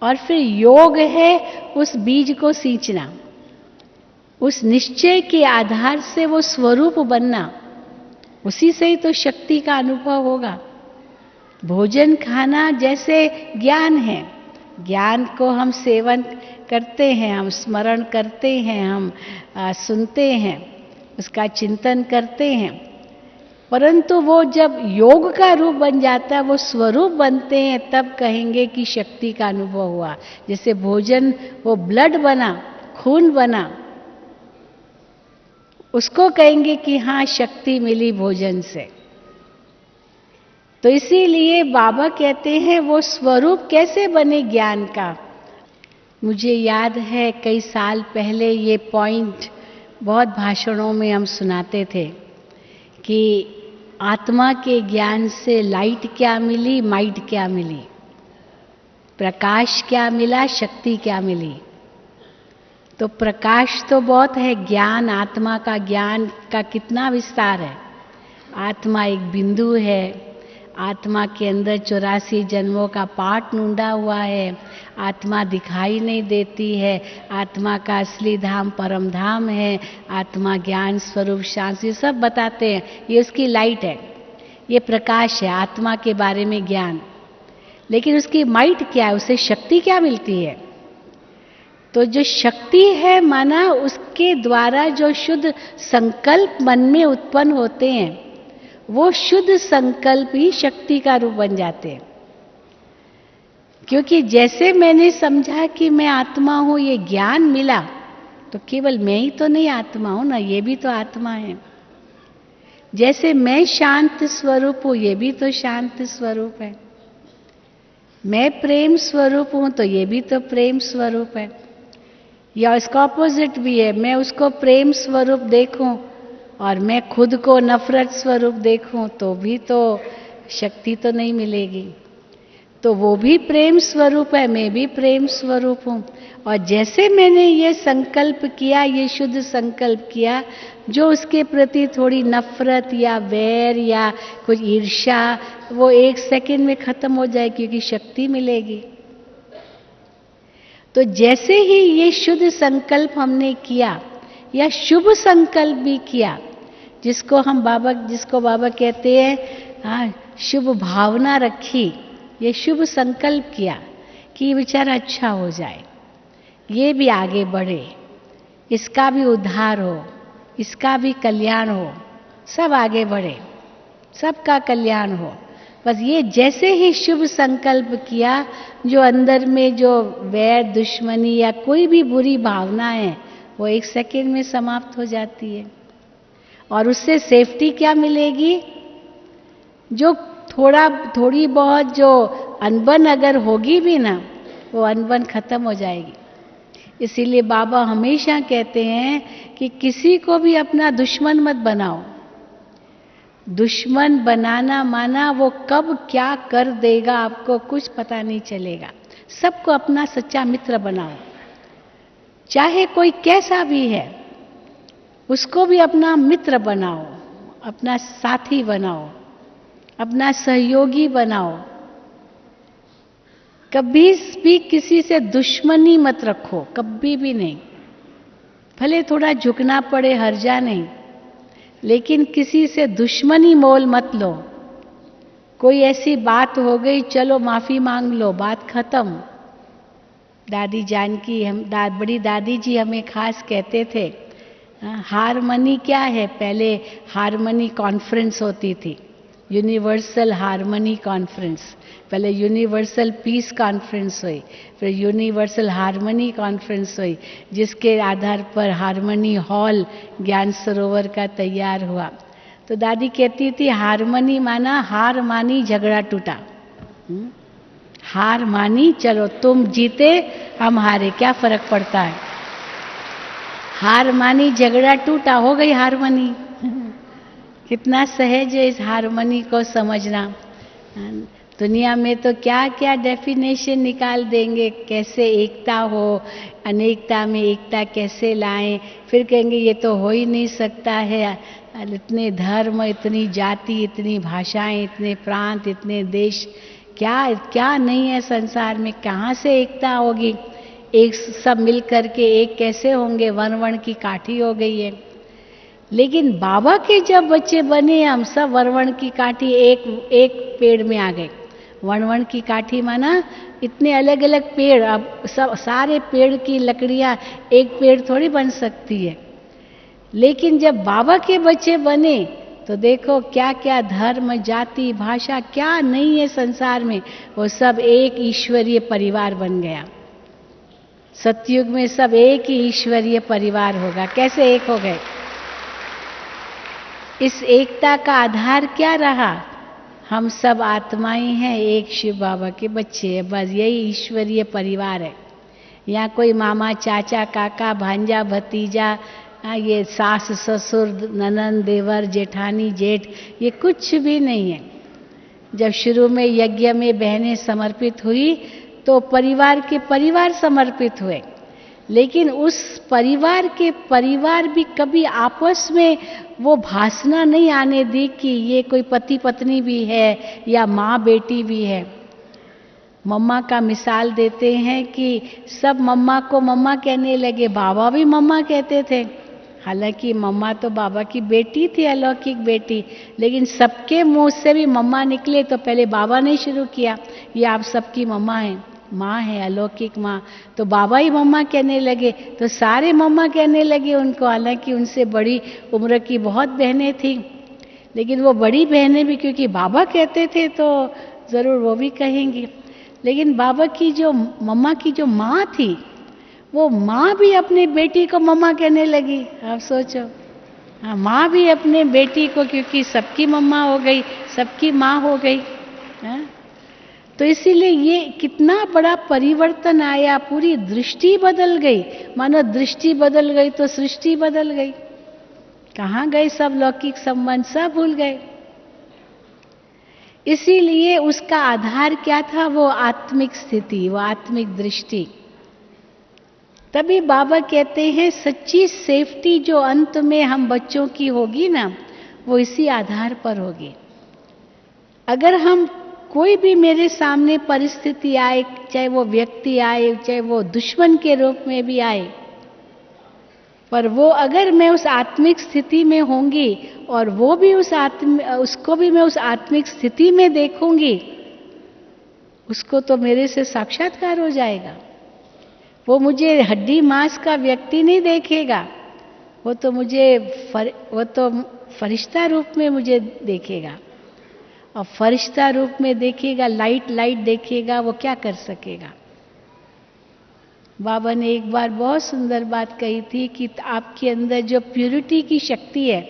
और फिर योग है उस बीज को सींचना, उस निश्चय के आधार से वो स्वरूप बनना, उसी से ही तो शक्ति का अनुभव होगा। भोजन खाना जैसे ज्ञान है, ज्ञान को हम सेवन करते हैं, हम स्मरण करते हैं, हम सुनते हैं, उसका चिंतन करते हैं, परंतु वो जब योग का रूप बन जाता है, वो स्वरूप बनते हैं, तब कहेंगे कि शक्ति का अनुभव हुआ। जैसे भोजन वो ब्लड बना, खून बना, उसको कहेंगे कि हाँ शक्ति मिली भोजन से। तो इसीलिए बाबा कहते हैं वो स्वरूप कैसे बने ज्ञान का। मुझे याद है कई साल पहले ये पॉइंट बहुत भाषणों में हम सुनाते थे कि आत्मा के ज्ञान से लाइट क्या मिली, माइट क्या मिली, प्रकाश क्या मिला, शक्ति क्या मिली। तो प्रकाश तो बहुत है, ज्ञान, आत्मा का ज्ञान का कितना विस्तार है। आत्मा एक बिंदु है, आत्मा के अंदर 84 जन्मों का पाठ नूंदा हुआ है, आत्मा दिखाई नहीं देती है, आत्मा का असली धाम परम धाम है, आत्मा ज्ञान स्वरूप शांति, सब बताते हैं। ये उसकी लाइट है, ये प्रकाश है, आत्मा के बारे में ज्ञान। लेकिन उसकी माइट क्या है, उसे शक्ति क्या मिलती है? तो जो शक्ति है, माना उसके द्वारा जो शुद्ध संकल्प मन में उत्पन्न होते हैं, वो शुद्ध संकल्प ही शक्ति का रूप बन जाते हैं। क्योंकि जैसे मैंने समझा कि मैं आत्मा हूं, ये ज्ञान मिला, तो केवल मैं ही तो नहीं आत्मा हूं ना, ये भी तो आत्मा है। जैसे मैं शांत स्वरूप हूं, ये भी तो शांत स्वरूप है। मैं प्रेम स्वरूप हूं, तो ये भी तो प्रेम स्वरूप है। या इसका ऑपोजिट भी है, मैं उसको प्रेम स्वरूप देखूं और मैं खुद को नफरत स्वरूप देखूं, तो भी तो शक्ति तो नहीं मिलेगी। तो वो भी प्रेम स्वरूप है, मैं भी प्रेम स्वरूप हूं। और जैसे मैंने ये संकल्प किया, ये शुद्ध संकल्प किया, जो उसके प्रति थोड़ी नफरत या वैर या कुछ ईर्ष्या, वो 1 सेकंड में खत्म हो जाए, क्योंकि शक्ति मिलेगी। तो जैसे ही ये शुद्ध संकल्प हमने किया, या शुभ संकल्प भी किया, जिसको बाबा कहते हैं, हाँ, शुभ भावना रखी, ये शुभ संकल्प किया कि बेचारा अच्छा हो जाए, ये भी आगे बढ़े, इसका भी उद्धार हो, इसका भी कल्याण हो, सब आगे बढ़े, सबका कल्याण हो। बस ये जैसे ही शुभ संकल्प किया, जो अंदर में जो वैर, दुश्मनी या कोई भी बुरी भावना है, वो 1 सेकंड में समाप्त हो जाती है। और उससे सेफ्टी क्या मिलेगी? जो थोड़ी बहुत जो अनबन अगर होगी भी ना, वो अनबन खत्म हो जाएगी। इसीलिए बाबा हमेशा कहते हैं कि किसी को भी अपना दुश्मन मत बनाओ। दुश्मन बनाना माना वो कब क्या कर देगा आपको कुछ पता नहीं चलेगा। सबको अपना सच्चा मित्र बनाओ, चाहे कोई कैसा भी है, उसको भी अपना मित्र बनाओ, अपना साथी बनाओ, अपना सहयोगी बनाओ। कभी भी किसी से दुश्मनी मत रखो, कभी भी नहीं। भले थोड़ा झुकना पड़े, हर्जा नहीं, लेकिन किसी से दुश्मनी मोल मत लो। कोई ऐसी बात हो गई, चलो माफी मांग लो, बात खत्म। दादी जानकी, बड़ी दादी जी हमें खास कहते थे, हारमनी क्या है? पहले हारमनी कॉन्फ्रेंस होती थी, यूनिवर्सल हारमनी कॉन्फ्रेंस। पहले यूनिवर्सल पीस कॉन्फ्रेंस हुई, फिर यूनिवर्सल हारमनी कॉन्फ्रेंस हुई, जिसके आधार पर हारमनी हॉल ज्ञान सरोवर का तैयार हुआ। तो दादी कहती थी, हारमनी माना हार मानी झगड़ा टूटा। हार मानी, चलो तुम जीते हम हारे, क्या फर्क पड़ता है। हार मानी झगड़ा टूटा, हो गई हारमनी। कितना सहज है इस हारमोनी को समझना। दुनिया में तो क्या क्या डेफिनेशन निकाल देंगे, कैसे एकता हो, अनेकता में एकता कैसे लाएं, फिर कहेंगे ये तो हो ही नहीं सकता है, इतने धर्म, इतनी जाति, इतनी भाषाएं, इतने प्रांत, इतने देश, क्या क्या नहीं है संसार में, कहाँ से एकता होगी, एक सब मिल करके एक कैसे होंगे, वर्ण वर्ण की काठी हो गई है। लेकिन बाबा के जब बच्चे बने, हम सब वर्ण वर्ण की काठी एक पेड़ में आ गए। वर्ण वर्ण की काठी माना इतने अलग अलग पेड़, अब सब सारे पेड़ की लकड़ियां एक पेड़ थोड़ी बन सकती है। लेकिन जब बाबा के बच्चे बने तो देखो क्या क्या धर्म, जाति, भाषा क्या नहीं है संसार में, वो सब एक ईश्वरीय परिवार बन गया। सतयुग में सब एक ही ईश्वरीय परिवार होगा। कैसे एक हो गए? इस एकता का आधार क्या रहा? हम सब आत्माएं हैं, एक शिव बाबा के बच्चे हैं, बस यही ईश्वरीय परिवार है। यहाँ कोई मामा, चाचा, काका, भांजा, भतीजा, ये सास, ससुर, ननंद, देवर, जेठानी, जेठ, ये कुछ भी नहीं है। जब शुरू में यज्ञ में बहनें समर्पित हुई तो परिवार के परिवार समर्पित हुए, लेकिन उस परिवार के परिवार भी कभी आपस में वो भासना नहीं आने दी कि ये कोई पति पत्नी भी है या माँ बेटी भी है। मम्मा का मिसाल देते हैं कि सब मम्मा को मम्मा कहने लगे, बाबा भी मम्मा कहते थे। हालांकि मम्मा तो बाबा की बेटी थी, अलौकिक बेटी, लेकिन सबके मुंह से भी मम्मा निकले तो पहले बाबा ने शुरू किया, ये आप सबकी मम्मा है, माँ है, अलौकिक माँ। तो बाबा ही मम्मा कहने लगे, तो सारे मम्मा कहने लगे उनको। हालांकि उनसे बड़ी उम्र की बहुत बहनें थी, लेकिन वो बड़ी बहनें भी क्योंकि बाबा कहते थे तो जरूर वो भी कहेंगी। लेकिन बाबा की जो मम्मा की जो माँ थी, वो माँ भी अपने बेटी को मम्मा कहने लगी। आप सोचो, हाँ, माँ भी अपने बेटी को, क्योंकि सबकी मम्मा हो गई, सबकी माँ हो गई, हाँ? तो इसीलिए ये कितना बड़ा परिवर्तन आया, पूरी दृष्टि बदल गई। मानो दृष्टि बदल गई तो सृष्टि बदल गई। कहाँ गए सब लौकिक संबंध, सब भूल गए। इसीलिए उसका आधार क्या था? वो आत्मिक स्थिति, वो आत्मिक दृष्टि। तभी बाबा कहते हैं सच्ची सेफ्टी जो अंत में हम बच्चों की होगी ना, वो इसी आधार पर होगी। अगर हम कोई भी मेरे सामने परिस्थिति आए, चाहे वो व्यक्ति आए, चाहे वो दुश्मन के रूप में भी आए, पर वो अगर मैं उस आत्मिक स्थिति में होंगी और वो भी उसको भी मैं उस आत्मिक स्थिति में देखूंगी, उसको तो मेरे से साक्षात्कार हो जाएगा। वो मुझे हड्डी मांस का व्यक्ति नहीं देखेगा, वो तो फरिश्ता रूप में मुझे देखेगा। और फरिश्ता रूप में देखेगा, लाइट देखेगा, वो क्या कर सकेगा? बाबा ने एक बार बहुत सुंदर बात कही थी कि आपके अंदर जो प्यूरिटी की शक्ति है,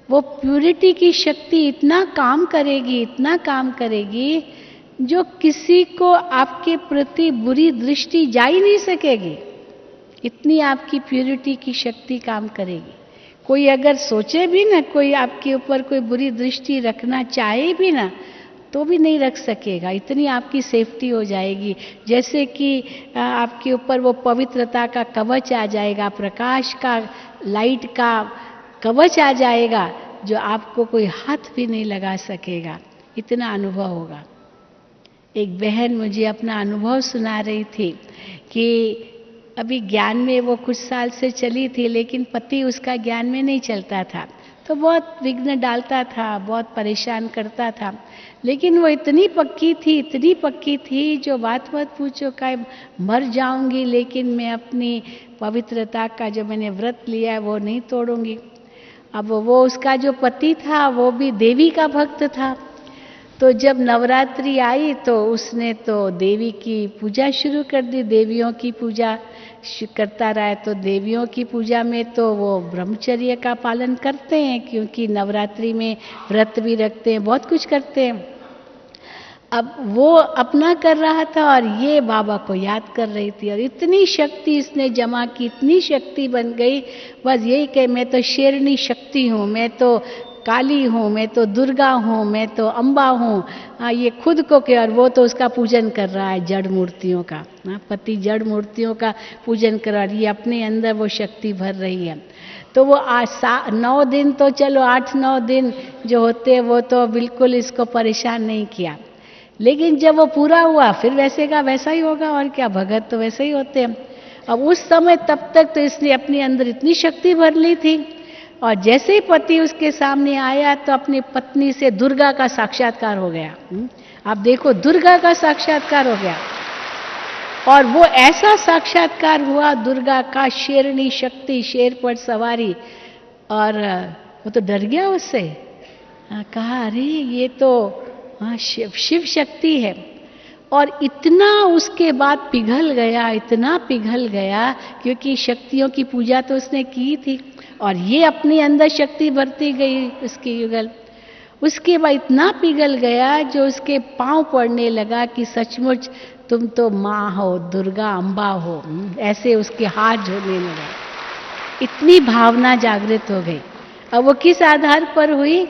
वो प्यूरिटी की शक्ति इतना काम करेगी, इतना काम करेगी, जो किसी को आपके प्रति बुरी दृष्टि जा ही नहीं सकेगी। इतनी आपकी प्यूरिटी की शक्ति काम करेगी। कोई अगर सोचे भी ना, कोई आपके ऊपर कोई बुरी दृष्टि रखना चाहे भी ना, तो भी नहीं रख सकेगा। इतनी आपकी सेफ्टी हो जाएगी। जैसे कि आपके ऊपर वो पवित्रता का कवच आ जाएगा, प्रकाश का, लाइट का कवच आ जाएगा, जो आपको कोई हाथ भी नहीं लगा सकेगा। इतना अनुभव होगा। एक बहन मुझे अपना अनुभव सुना रही थी कि अभी ज्ञान में वो कुछ साल से चली थी, लेकिन पति उसका ज्ञान में नहीं चलता था, तो बहुत विघ्न डालता था, बहुत परेशान करता था। लेकिन वो इतनी पक्की थी, जो बात मत पूछो, का मर जाऊंगी लेकिन मैं अपनी पवित्रता का जो मैंने व्रत लिया है वो नहीं तोड़ूंगी। अब वो उसका जो पति था वो भी देवी का भक्त था। तो जब नवरात्रि आई तो उसने तो देवी की पूजा शुरू कर दी, देवियों की पूजा करता रहा है। तो देवियों की पूजा में तो वो ब्रह्मचर्य का पालन करते हैं, क्योंकि नवरात्रि में व्रत भी रखते हैं, बहुत कुछ करते हैं। अब वो अपना कर रहा था और ये बाबा को याद कर रही थी, और इतनी शक्ति इसने जमा की, इतनी शक्ति बन गई, बस यही कहे मैं तो शेरनी शक्ति हूँ, मैं तो काली हूँ, मैं तो दुर्गा हूँ, मैं तो अम्बा हूँ। हाँ, ये खुद को के, और वो तो उसका पूजन कर रहा है जड़ मूर्तियों का। हाँ, पति जड़ मूर्तियों का पूजन कर रहा है, ये अपने अंदर वो शक्ति भर रही है। तो वो 9 दिन तो चलो, 8-9 दिन जो होते हैं वो तो बिल्कुल इसको परेशान नहीं किया, लेकिन जब वो पूरा हुआ फिर वैसे का वैसा ही होगा, और क्या, भगत तो वैसे ही होते हैं। अब उस समय तब तक तो इसने अपने अंदर इतनी शक्ति भर ली थी, और जैसे ही पति उसके सामने आया तो अपनी पत्नी से दुर्गा का साक्षात्कार हो गया। आप देखो, दुर्गा का साक्षात्कार हो गया, और वो ऐसा साक्षात्कार हुआ दुर्गा का, शेरनी शक्ति, शेर पर सवारी, और वो तो डर गया उससे। कहा अरे ये तो शिव शक्ति है। और इतना उसके बाद पिघल गया, इतना पिघल गया, क्योंकि शक्तियों की पूजा तो उसने की थी, और ये अपने अंदर शक्ति भरती गई उसकी युगल। उसके बाद इतना पिघल गया जो उसके पांव पड़ने लगा कि सचमुच तुम तो माँ हो, दुर्गा अम्बा हो। ऐसे उसके हाथ जोड़ने लगा, इतनी भावना जागृत हो गई। अब वो किस आधार पर हुई?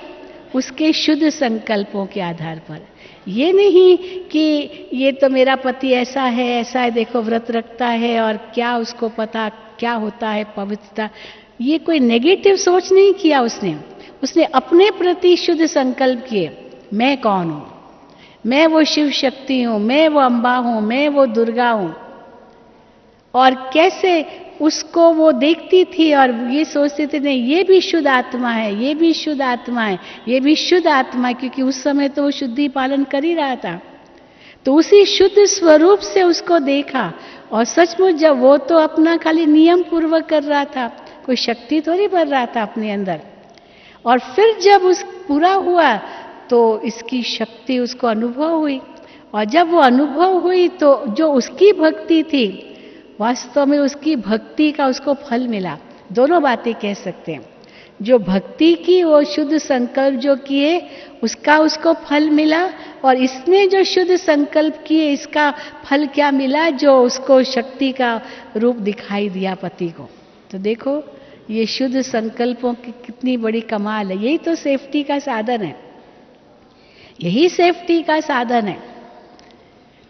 उसके शुद्ध संकल्पों के आधार पर। ये नहीं कि ये तो मेरा पति ऐसा है, देखो व्रत रखता है और क्या उसको पता क्या होता है पवित्रता। ये कोई नेगेटिव सोच नहीं किया उसने अपने प्रति शुद्ध संकल्प किए। मैं कौन हूं? मैं वो शिव शक्ति हूं, मैं वो अम्बा हूं, मैं वो दुर्गा हूं। और कैसे उसको वो देखती थी और ये सोचती थी नहीं, ये भी शुद्ध आत्मा है, ये भी शुद्ध आत्मा है, ये भी शुद्ध आत्मा है, क्योंकि उस समय तो वो शुद्धि पालन कर ही रहा था। तो उसी शुद्ध स्वरूप से उसको देखा, और सचमुच जब वो तो अपना खाली नियम पूर्वक कर रहा था, कोई शक्ति थोड़ी भर रहा था अपने अंदर। और फिर जब उस पूरा हुआ तो इसकी शक्ति उसको अनुभव हुई, और जब वो अनुभव हुई तो जो उसकी भक्ति थी, वास्तव में उसकी भक्ति का उसको फल मिला। दोनों बातें कह सकते हैं, जो भक्ति की वो शुद्ध संकल्प जो किए उसका उसको फल मिला, और इसने जो शुद्ध संकल्प किए इसका फल क्या मिला, जो उसको शक्ति का रूप दिखाई दिया पति को। तो देखो ये शुद्ध संकल्पों की कितनी बड़ी कमाल है। यही तो सेफ्टी का साधन है, यही सेफ्टी का साधन है।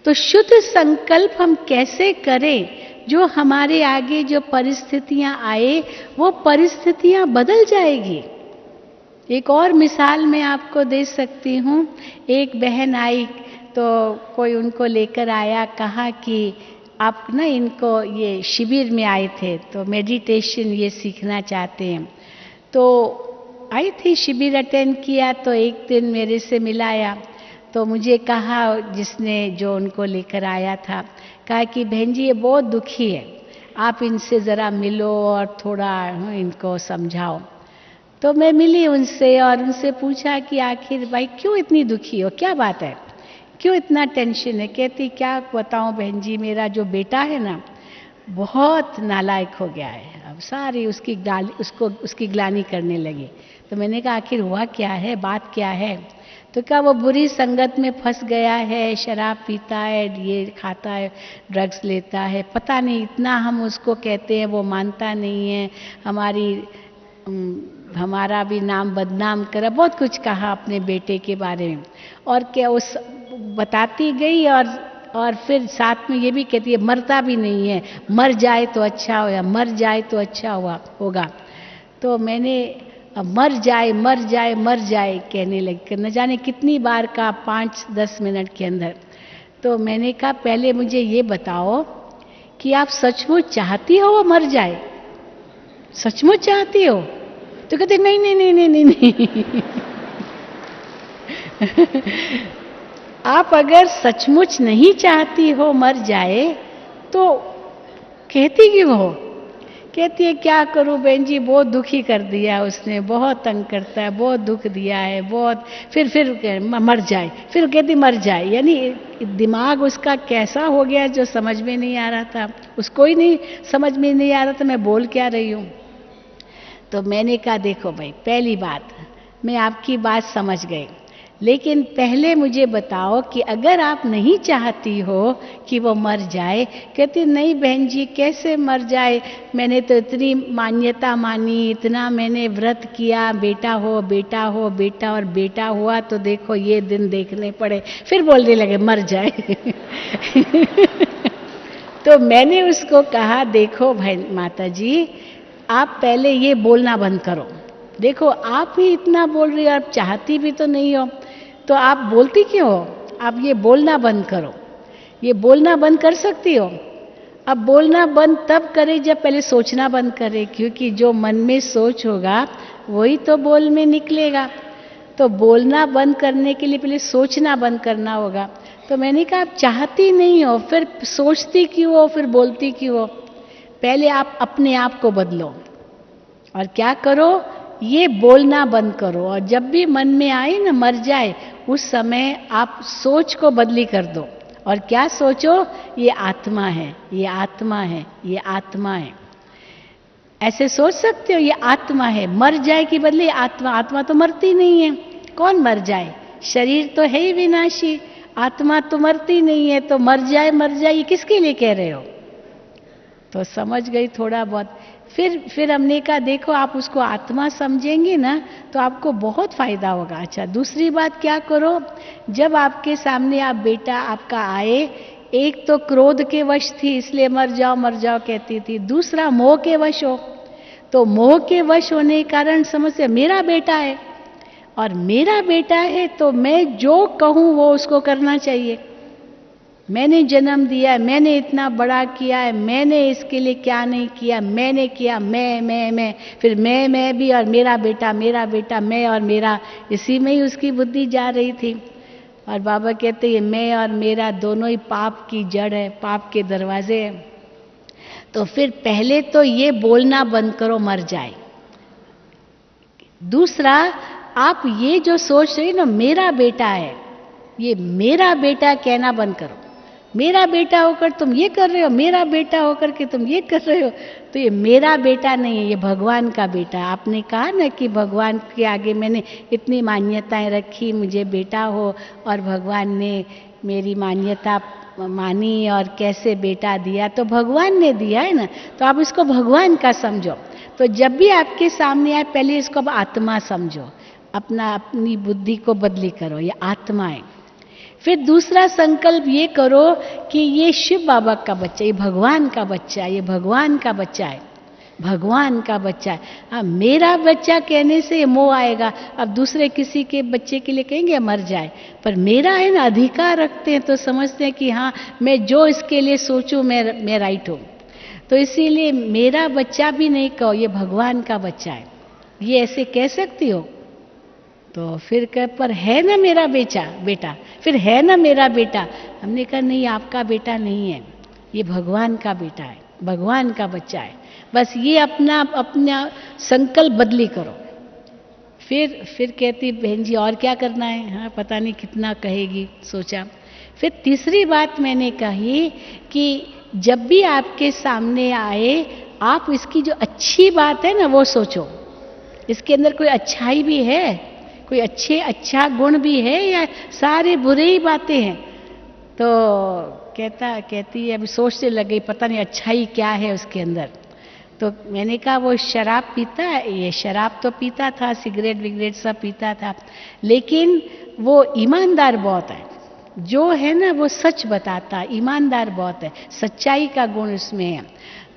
तो शुद्ध संकल्प हम कैसे करें जो हमारे आगे जो परिस्थितियां आए वो परिस्थितियां बदल जाएगी। एक और मिसाल मैं आपको दे सकती हूँ। एक बहन आई तो कोई उनको लेकर आया, कहा कि आप ना इनको ये शिविर में आए थे तो मेडिटेशन ये सीखना चाहते हैं। तो आई थी, शिविर अटेंड किया, तो एक दिन मेरे से मिलाया तो मुझे कहा, जिसने जो उनको लेकर आया था, कहा कि बहन जी ये बहुत दुखी है, आप इनसे ज़रा मिलो और थोड़ा इनको समझाओ। तो मैं मिली उनसे और उनसे पूछा कि आखिर भाई क्यों इतनी दुखी हो, क्या बात है, क्यों इतना टेंशन है। कहती क्या बताऊं बहन जी, मेरा जो बेटा है ना बहुत नालायक हो गया है, अब सारी उसकी ग्लानि करने लगी। तो मैंने कहा आखिर हुआ क्या है, बात क्या है। तो क्या वो बुरी संगत में फंस गया है, शराब पीता है, ये खाता है, ड्रग्स लेता है, पता नहीं, इतना हम उसको कहते हैं वो मानता नहीं है, हमारा भी नाम बदनाम करा, बहुत कुछ कहा अपने बेटे के बारे में। और क्या उस बताती गई, और फिर साथ में ये भी कहती है मरता भी नहीं है, मर जाए तो अच्छा होगा, मर जाए तो अच्छा होगा। तो मैंने मर जाए मर जाए मर जाए कहने लगी, न जाने कितनी बार का, 5-10 मिनट के अंदर। तो मैंने कहा पहले मुझे ये बताओ कि आप सचमुच चाहती हो वो मर जाए, सचमुच चाहती हो? तो कहते नहीं नहीं नहीं नहीं नहीं, नहीं। आप अगर सचमुच नहीं चाहती हो मर जाए तो कहती क्यों हो? कहती है क्या करूं बहन जी, बहुत दुखी कर दिया उसने, बहुत तंग करता है, बहुत दुख दिया है, बहुत। फिर मर जाए, फिर कहती मर जाए, यानी दिमाग उसका कैसा हो गया जो समझ में नहीं आ रहा था, उसको ही नहीं समझ में नहीं आ रहा था मैं बोल क्या रही हूं। तो मैंने कहा देखो भाई, पहली बात मैं आपकी बात समझ गई, लेकिन पहले मुझे बताओ कि अगर आप नहीं चाहती हो कि वो मर जाए, कहती नहीं बहन जी कैसे मर जाए, मैंने तो इतनी मान्यता मानी, इतना मैंने व्रत किया, बेटा हो बेटा हो बेटा, और बेटा हुआ तो देखो ये दिन देखने पड़े। फिर बोलने लगे मर जाए। तो मैंने उसको कहा देखो भाई माता जी, आप पहले ये बोलना बंद करो। देखो आप ही इतना बोल रही हो, आप चाहती भी तो नहीं हो, तो आप बोलती क्यों हो? आप ये बोलना बंद करो। ये बोलना बंद कर सकती हो। अब बोलना बंद तब करे जब पहले सोचना बंद करे, क्योंकि जो मन में सोच होगा वही तो बोल में निकलेगा। तो बोलना बंद करने के लिए पहले सोचना बंद करना होगा। तो मैंने कहा आप चाहती नहीं हो, फिर सोचती क्यों हो, फिर बोलती क्यों हो? पहले आप अपने आप को बदलो और क्या करो, ये बोलना बंद करो। और जब भी मन में आए ना मर जाए, उस समय आप सोच को बदली कर दो। और क्या सोचो, ये आत्मा है, ये आत्मा है, ये आत्मा है। ऐसे सोच सकते हो ये आत्मा है। मर जाए की बदले आत्मा, आत्मा तो मरती नहीं है। कौन मर जाए? शरीर तो है ही विनाशी, आत्मा तो मरती नहीं है। तो मर जाए मर जाए ये किसके लिए कह रहे हो? तो समझ गई थोड़ा बहुत। फिर हमने कहा देखो आप उसको आत्मा समझेंगे ना तो आपको बहुत फायदा होगा। अच्छा दूसरी बात क्या करो, जब आपके सामने आप बेटा आपका आए, एक तो क्रोध के वश थी इसलिए मर जाओ कहती थी, दूसरा मोह के वश हो। तो मोह के वश होने के कारण समझ मेरा बेटा है, और मेरा बेटा है तो मैं जो कहूं वो उसको करना चाहिए। मैंने जन्म दिया है, मैंने इतना बड़ा किया है, मैंने इसके लिए क्या नहीं किया, मैंने किया, मैं, फिर मैं भी, और मेरा बेटा मैं और मेरा, इसी में ही उसकी बुद्धि जा रही थी। और बाबा कहते हैं मैं और मेरा दोनों ही पाप की जड़ है, पाप के दरवाजे हैं। तो फिर पहले तो ये बोलना बंद करो मर जाए। दूसरा, आप ये जो सोच रहे ना मेरा बेटा है, ये मेरा बेटा कहना बंद करो। मेरा बेटा होकर तुम ये कर रहे हो, मेरा बेटा होकर के तुम ये कर रहे हो, तो ये मेरा बेटा नहीं है, ये भगवान का बेटा है। आपने कहा ना कि भगवान के आगे मैंने इतनी मान्यताएं रखी, मुझे बेटा हो, और भगवान ने मेरी मान्यता मानी और कैसे बेटा दिया, तो भगवान ने दिया है ना, तो आप इसको भगवान का समझो। तो जब भी आपके सामने आए पहले इसको अब आत्मा समझो, अपनी बुद्धि को बदली करो, ये आत्मा है। फिर दूसरा संकल्प ये करो कि ये शिव बाबा का बच्चा, ये भगवान का बच्चा है, ये भगवान का बच्चा है, भगवान का बच्चा है। हाँ मेरा बच्चा कहने से मोह आएगा, अब दूसरे किसी के बच्चे के लिए कहेंगे मर जाए, पर मेरा है ना, अधिकार रखते हैं तो समझते हैं कि हाँ मैं जो इसके लिए सोचूं मैं राइट हूं। तो इसीलिए मेरा बच्चा भी नहीं कहो, ये भगवान का बच्चा है, ये ऐसे कह सकती हो? तो फिर कह पर है ना मेरा बेटा, फिर है ना मेरा बेटा। हमने कहा नहीं आपका बेटा नहीं है, ये भगवान का बेटा है, भगवान का बच्चा है। बस ये अपना संकल्प बदली करो। फिर कहती बहन जी और क्या करना है? हाँ पता नहीं कितना कहेगी, सोचा। फिर तीसरी बात मैंने कही कि जब भी आपके सामने आए आप इसकी जो अच्छी बात है ना वो सोचो, इसके अंदर कोई अच्छाई भी है, कोई अच्छा गुण भी है, या सारे बुरे ही बातें हैं? तो कहती है अभी सोचने लग गई पता नहीं अच्छाई क्या है उसके अंदर। तो मैंने कहा वो शराब पीता है, ये शराब तो पीता था, सिगरेट विगरेट सब पीता था, लेकिन वो ईमानदार बहुत है, जो है ना वो सच बताता, ईमानदार बहुत है, सच्चाई का गुण उसमें है।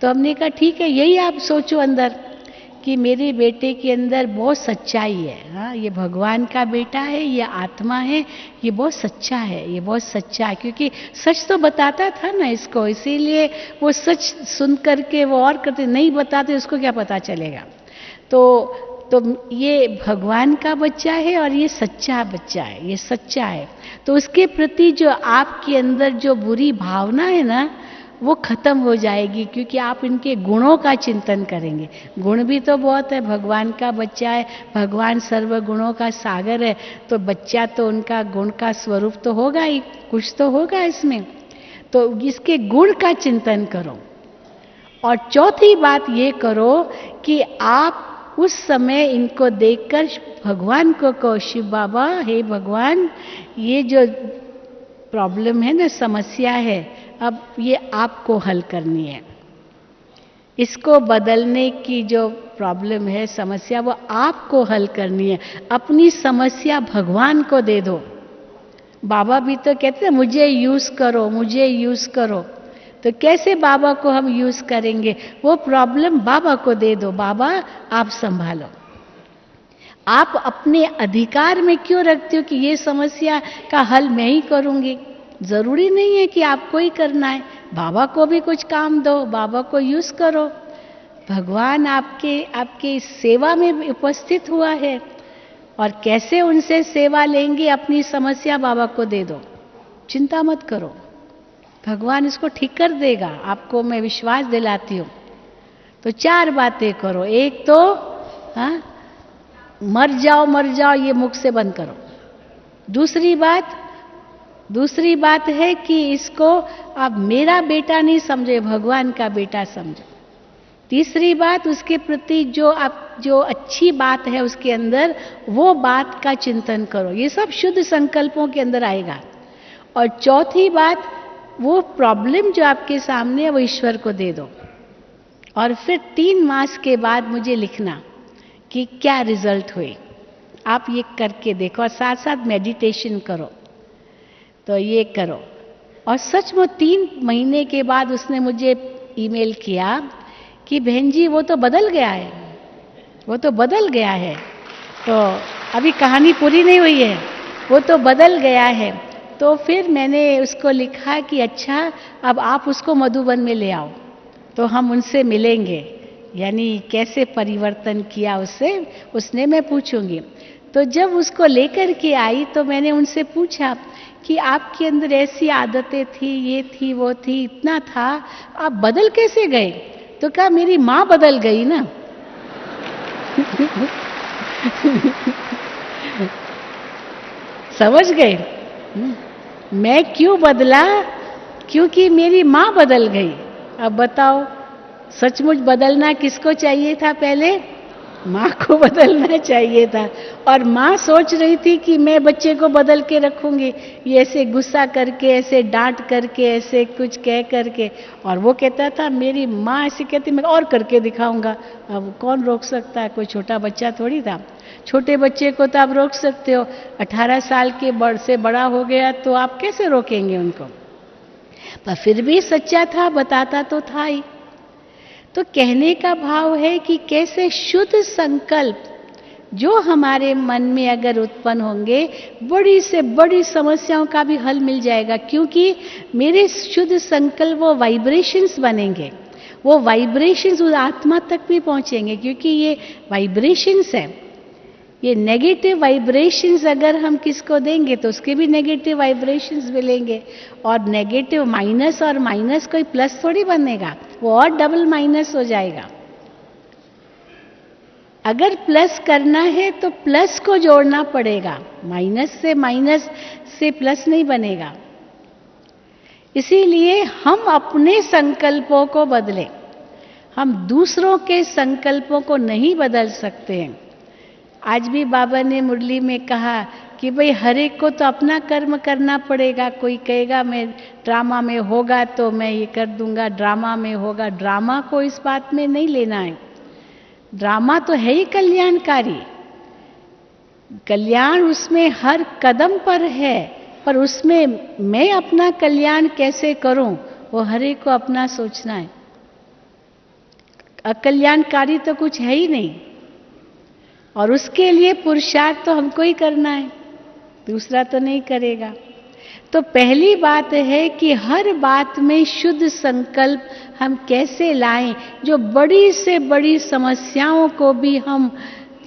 तो हमने कहा ठीक है यही आप सोचो अंदर कि मेरे बेटे के अंदर बहुत सच्चाई है। हाँ ये भगवान का बेटा है, ये आत्मा है, ये बहुत सच्चा है, ये बहुत सच्चा है, क्योंकि सच तो बताता था ना इसको, इसीलिए वो सच सुन करके वो और करते, नहीं बताते उसको क्या पता चलेगा। तो ये भगवान का बच्चा है और ये सच्चा बच्चा है, ये सच्चा है। तो उसके प्रति जो आपके अंदर जो बुरी भावना है ना वो खत्म हो जाएगी, क्योंकि आप इनके गुणों का चिंतन करेंगे। गुण भी तो बहुत है, भगवान का बच्चा है, भगवान सर्व गुणों का सागर है, तो बच्चा तो उनका गुण का स्वरूप तो होगा ही, कुछ तो होगा इसमें। तो इसके गुण का चिंतन करो। और चौथी बात ये करो कि आप उस समय इनको देखकर भगवान को कहो, शिव बाबा, हे भगवान, ये जो प्रॉब्लम है ना, समस्या है, अब ये आपको हल करनी है। इसको बदलने की जो प्रॉब्लम है, समस्या, वो आपको हल करनी है। अपनी समस्या भगवान को दे दो। बाबा भी तो कहते हैं मुझे यूज करो, मुझे यूज करो। तो कैसे बाबा को हम यूज करेंगे? वो प्रॉब्लम बाबा को दे दो, बाबा आप संभालो। आप अपने अधिकार में क्यों रखते हो कि ये समस्या का हल मैं ही करूंगी? जरूरी नहीं है कि आपको ही करना है, बाबा को भी कुछ काम दो, बाबा को यूज करो। भगवान आपके सेवा में उपस्थित हुआ है, और कैसे उनसे सेवा लेंगे? अपनी समस्या बाबा को दे दो, चिंता मत करो, भगवान इसको ठीक कर देगा, आपको मैं विश्वास दिलाती हूँ। तो 4 बातें करो। एक तो मर जाओ, ये मुख से बंद करो। दूसरी बात है कि इसको आप मेरा बेटा नहीं समझे, भगवान का बेटा समझो। तीसरी बात, उसके प्रति जो अच्छी बात है उसके अंदर, वो बात का चिंतन करो। ये सब शुद्ध संकल्पों के अंदर आएगा। और चौथी बात, वो प्रॉब्लम जो आपके सामने है वो ईश्वर को दे दो। और फिर 3 मास के बाद मुझे लिखना कि क्या रिजल्ट हुए। आप ये करके देखो, और साथ साथ मेडिटेशन करो। तो ये करो। और सचमुच 3 महीने के बाद उसने मुझे ईमेल किया कि बहन जी वो तो बदल गया है, वो तो बदल गया है। तो अभी कहानी पूरी नहीं हुई है, वो तो बदल गया है। तो फिर मैंने उसको लिखा कि अच्छा, अब आप उसको मधुबन में ले आओ तो हम उनसे मिलेंगे, यानी कैसे परिवर्तन किया उसने मैं पूछूंगी। तो जब उसको लेकर के आई तो मैंने उनसे पूछा कि आपके अंदर ऐसी आदतें थी, ये थी, वो थी, इतना था, आप बदल कैसे गए? तो कहा मेरी माँ बदल गई ना। समझ गए? मैं क्यों बदला? क्योंकि मेरी माँ बदल गई। अब बताओ, सचमुच बदलना किसको चाहिए था? पहले माँ को बदलना चाहिए था। और माँ सोच रही थी कि मैं बच्चे को बदल के रखूंगी, ये ऐसे गुस्सा करके, ऐसे डांट करके, ऐसे कुछ कह करके। और वो कहता था, मेरी माँ ऐसे कहती, मैं और करके दिखाऊंगा। अब कौन रोक सकता है? कोई छोटा बच्चा थोड़ी था। छोटे बच्चे को तो आप रोक सकते हो, 18 साल के से बड़ा हो गया तो आप कैसे रोकेंगे उनको? पर फिर भी सच्चा था, बताता तो था ही। तो कहने का भाव है कि कैसे शुद्ध संकल्प जो हमारे मन में अगर उत्पन्न होंगे, बड़ी से बड़ी समस्याओं का भी हल मिल जाएगा। क्योंकि मेरे शुद्ध संकल्प वो वाइब्रेशंस बनेंगे, वो वाइब्रेशंस उस आत्मा तक भी पहुंचेंगे। क्योंकि ये वाइब्रेशंस है, ये नेगेटिव वाइब्रेशंस अगर हम किसको देंगे तो उसके भी नेगेटिव वाइब्रेशंस मिलेंगे। और नेगेटिव माइनस और माइनस कोई प्लस थोड़ी बनेगा, वो और डबल माइनस हो जाएगा। अगर प्लस करना है तो प्लस को जोड़ना पड़ेगा, माइनस से प्लस नहीं बनेगा। इसीलिए हम अपने संकल्पों को बदलें, हम दूसरों के संकल्पों को नहीं बदल सकते हैं। आज भी बाबा ने मुरली में कहा कि भाई हर एक को तो अपना कर्म करना पड़ेगा। कोई कहेगा मैं ड्रामा में होगा तो मैं ये कर दूंगा, ड्रामा में होगा। ड्रामा को इस बात में नहीं लेना है। ड्रामा तो है ही कल्याणकारी, कल्याण उसमें हर कदम पर है, पर उसमें मैं अपना कल्याण कैसे करूं वो हर एक को अपना सोचना है। अकल्याणकारी तो कुछ है ही नहीं, और उसके लिए पुरुषार्थ तो हमको ही करना है, दूसरा तो नहीं करेगा। तो पहली बात है कि हर बात में शुद्ध संकल्प हम कैसे लाएं, जो बड़ी से बड़ी समस्याओं को भी हम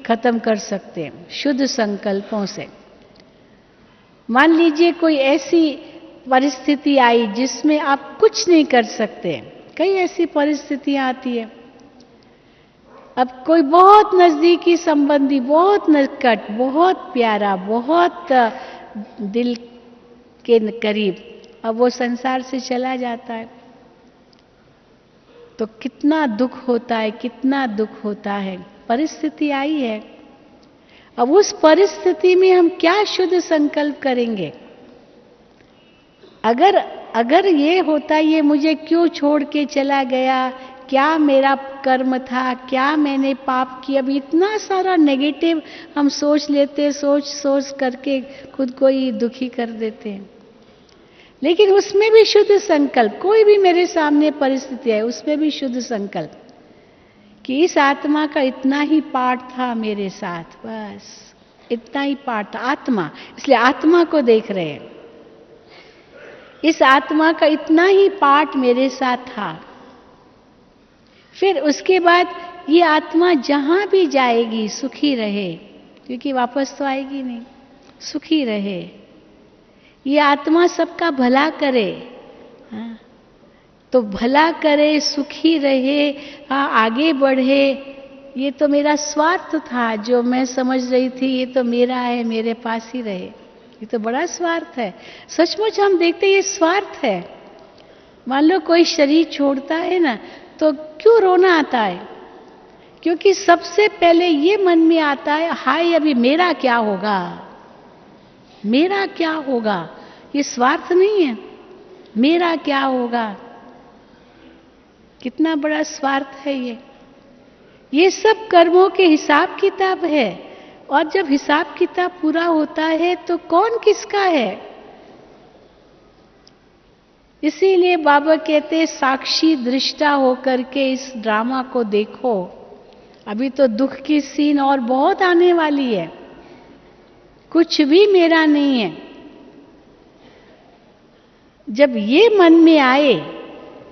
खत्म कर सकते हैं शुद्ध संकल्पों से। मान लीजिए कोई ऐसी परिस्थिति आई जिसमें आप कुछ नहीं कर सकते, कई ऐसी परिस्थितियां आती है। अब कोई बहुत नजदीकी संबंधी, बहुत निकट, बहुत प्यारा, बहुत दिल के करीब, अब वो संसार से चला जाता है तो कितना दुख होता है, कितना दुख होता है। परिस्थिति आई है। अब उस परिस्थिति में हम क्या शुद्ध संकल्प करेंगे? अगर ये होता, ये मुझे क्यों छोड़ के चला गया, क्या मेरा कर्म था, क्या मैंने पाप किया, अब इतना सारा नेगेटिव हम सोच लेते, सोच करके खुद को ही दुखी कर देते हैं। लेकिन उसमें भी शुद्ध संकल्प, कोई भी मेरे सामने परिस्थिति है उसमें भी शुद्ध संकल्प कि इस आत्मा का इतना ही पार्ट था मेरे साथ, बस इतना ही पार्ट था। आत्मा, इसलिए आत्मा को देख रहे हैं, इस आत्मा का इतना ही पार्ट मेरे साथ था। फिर उसके बाद ये आत्मा जहां भी जाएगी सुखी रहे, क्योंकि वापस तो आएगी नहीं, सुखी रहे। ये आत्मा सबका भला करे, हाँ, तो भला करे, सुखी रहे, हाँ, आगे बढ़े। ये तो मेरा स्वार्थ था, जो मैं समझ रही थी ये तो मेरा है, मेरे पास ही रहे, ये तो बड़ा स्वार्थ है। सचमुच हम देखते ये स्वार्थ है। मान लो कोई शरीर छोड़ता है ना, तो क्यों रोना आता है? क्योंकि सबसे पहले ये मन में आता है, हाय अभी मेरा क्या होगा, मेरा क्या होगा। ये स्वार्थ नहीं है, मेरा क्या होगा। कितना बड़ा स्वार्थ है ये सब कर्मों के हिसाब किताब है। और जब हिसाब किताब पूरा होता है तो कौन किसका है? इसीलिए बाबा कहते हैं साक्षी दृष्टा होकर के इस ड्रामा को देखो। अभी तो दुख की सीन और बहुत आने वाली है। कुछ भी मेरा नहीं है। जब ये मन में आए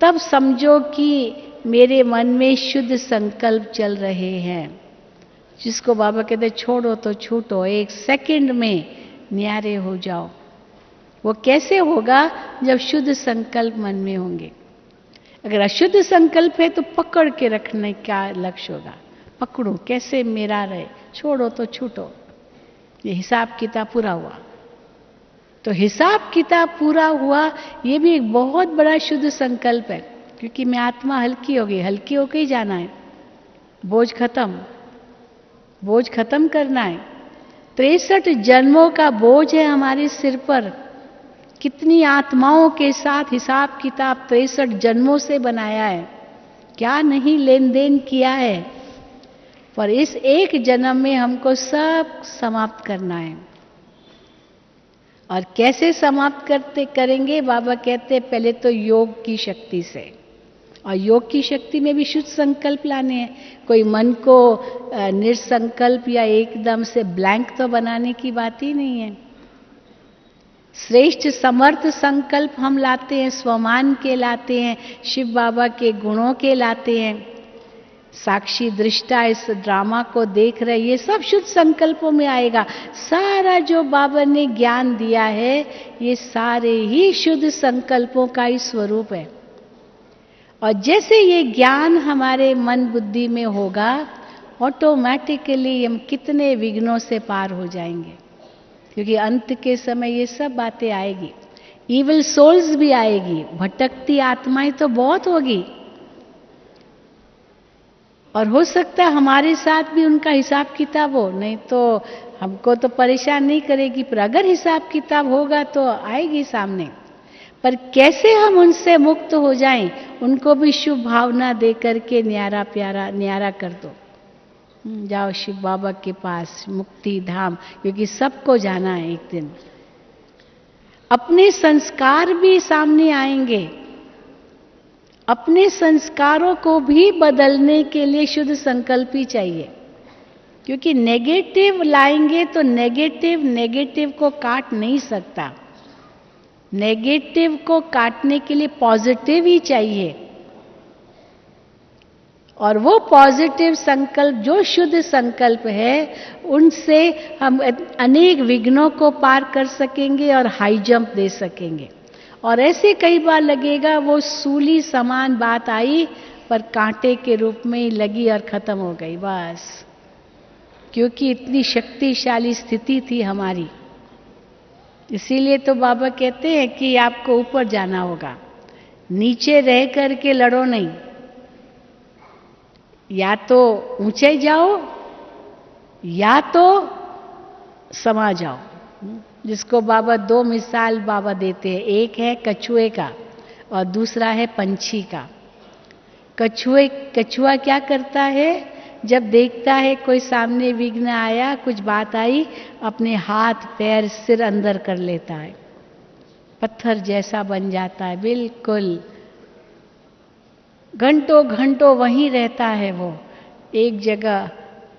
तब समझो कि मेरे मन में शुद्ध संकल्प चल रहे हैं, जिसको बाबा कहते छोड़ो तो छूटो, एक सेकंड में न्यारे हो जाओ। वो कैसे होगा? जब शुद्ध संकल्प मन में होंगे। अगर अशुद्ध संकल्प है तो पकड़ के रखने का लक्ष्य होगा, पकड़ो कैसे मेरा रहे, छोड़ो तो छूटो। ये हिसाब किताब पूरा हुआ। तो हिसाब किताब पूरा हुआ, ये भी एक बहुत बड़ा शुद्ध संकल्प है, क्योंकि मैं आत्मा हल्की हो गई, हल्की होकर ही जाना है। बोझ खत्म करना है। 63 जन्मों का बोझ है हमारे सिर पर। कितनी आत्माओं के साथ हिसाब किताब 63 जन्मों से बनाया है, क्या नहीं लेन देन किया है। पर इस एक जन्म में हमको सब समाप्त करना है। और कैसे समाप्त करेंगे? बाबा कहते हैं पहले तो योग की शक्ति से। और योग की शक्ति में भी शुद्ध संकल्प लाने हैं। कोई मन को निसंकल्प या एकदम से ब्लैंक तो बनाने की बात ही नहीं है। श्रेष्ठ समर्थ संकल्प हम लाते हैं, स्वमान के लाते हैं, शिव बाबा के गुणों के लाते हैं। साक्षी दृष्टा इस ड्रामा को देख रहे, ये सब शुद्ध संकल्पों में आएगा। सारा जो बाबा ने ज्ञान दिया है ये सारे ही शुद्ध संकल्पों का ही स्वरूप है। और जैसे ये ज्ञान हमारे मन बुद्धि में होगा, ऑटोमेटिकली हम कितने विघ्नों से पार हो जाएंगे। क्योंकि अंत के समय ये सब बातें आएगी। इविल सोल्स भी आएगी, भटकती आत्माएं तो बहुत होगी। और हो सकता है हमारे साथ भी उनका हिसाब किताब हो, नहीं तो हमको तो परेशान नहीं करेगी, पर अगर हिसाब किताब होगा तो आएगी सामने। पर कैसे हम उनसे मुक्त हो जाएं, उनको भी शुभ भावना दे करके न्यारा प्यारा न्यारा कर दो। जाओ शिव बाबा के पास, मुक्ति धाम, क्योंकि सबको जाना है एक दिन। अपने संस्कार भी सामने आएंगे। अपने संस्कारों को भी बदलने के लिए शुद्ध संकल्प ही चाहिए। क्योंकि नेगेटिव लाएंगे तो नेगेटिव को काट नहीं सकता। नेगेटिव को काटने के लिए पॉजिटिव ही चाहिए। और वो पॉजिटिव संकल्प, जो शुद्ध संकल्प है, उनसे हम अनेक विघ्नों को पार कर सकेंगे और हाई जंप दे सकेंगे। और ऐसे कई बार लगेगा वो सूली समान बात आई, पर कांटे के रूप में लगी और खत्म हो गई बस। क्योंकि इतनी शक्तिशाली स्थिति थी हमारी। इसीलिए तो बाबा कहते हैं कि आपको ऊपर जाना होगा, नीचे रह करके लड़ो नहीं। या तो ऊंचे जाओ या तो समा जाओ। जिसको बाबा दो मिसाल बाबा देते हैं, एक है कछुए का और दूसरा है पंछी का। कछुआ क्या करता है, जब देखता है कोई सामने विघ्न आया, कुछ बात आई, अपने हाथ पैर सिर अंदर कर लेता है, पत्थर जैसा बन जाता है, बिल्कुल घंटों घंटों वहीं रहता है वो एक जगह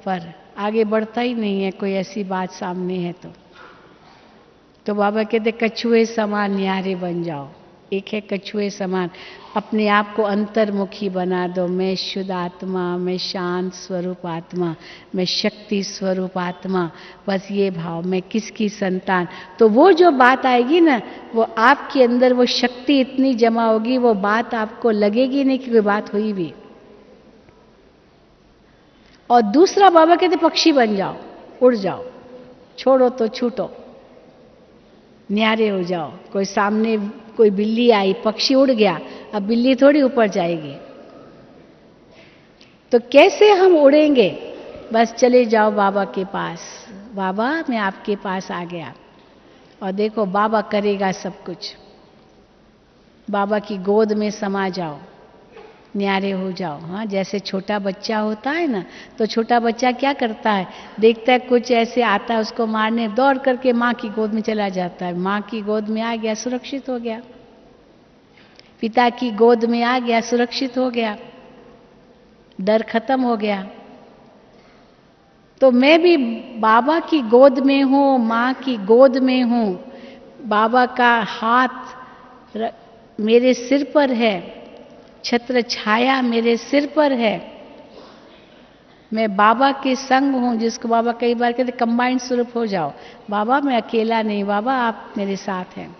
पर, आगे बढ़ता ही नहीं है कोई ऐसी बात सामने है तो बाबा कहते कछुए समान न्यारे बन जाओ। एक है कछुए समान, अपने आप को अंतर्मुखी बना दो। मैं शुद्ध आत्मा, मैं शांत स्वरूप आत्मा, मैं शक्ति स्वरूप आत्मा, बस ये भाव, मैं किसकी संतान। तो वो जो बात आएगी ना, वो आपके अंदर वो शक्ति इतनी जमा होगी, वो बात आपको लगेगी नहीं कि कोई बात हुई भी। और दूसरा बाबा कहते पक्षी बन जाओ, उड़ जाओ, छोड़ो तो छूटो, न्यारे हो जाओ। कोई सामने कोई बिल्ली आई, पक्षी उड़ गया, अब बिल्ली थोड़ी ऊपर जाएगी। तो कैसे हम उड़ेंगे, बस चले जाओ बाबा के पास, बाबा मैं आपके पास आ गया, और देखो बाबा करेगा सब कुछ। बाबा की गोद में समा जाओ, न्यारे हो जाओ। हाँ, जैसे छोटा बच्चा होता है ना, तो छोटा बच्चा क्या करता है, देखता है कुछ ऐसे आता है उसको मारने, दौड़ करके माँ की गोद में चला जाता है। माँ की गोद में आ गया, सुरक्षित हो गया। पिता की गोद में आ गया, सुरक्षित हो गया, डर खत्म हो गया। तो मैं भी बाबा की गोद में हूँ, माँ की गोद में हूँ, बाबा का हाथ मेरे सिर पर है, छत्र छाया मेरे सिर पर है, मैं बाबा के संग हूं। जिसको बाबा कई बार कहते कंबाइंड स्वरूप हो जाओ, बाबा मैं अकेला नहीं, बाबा आप मेरे साथ हैं।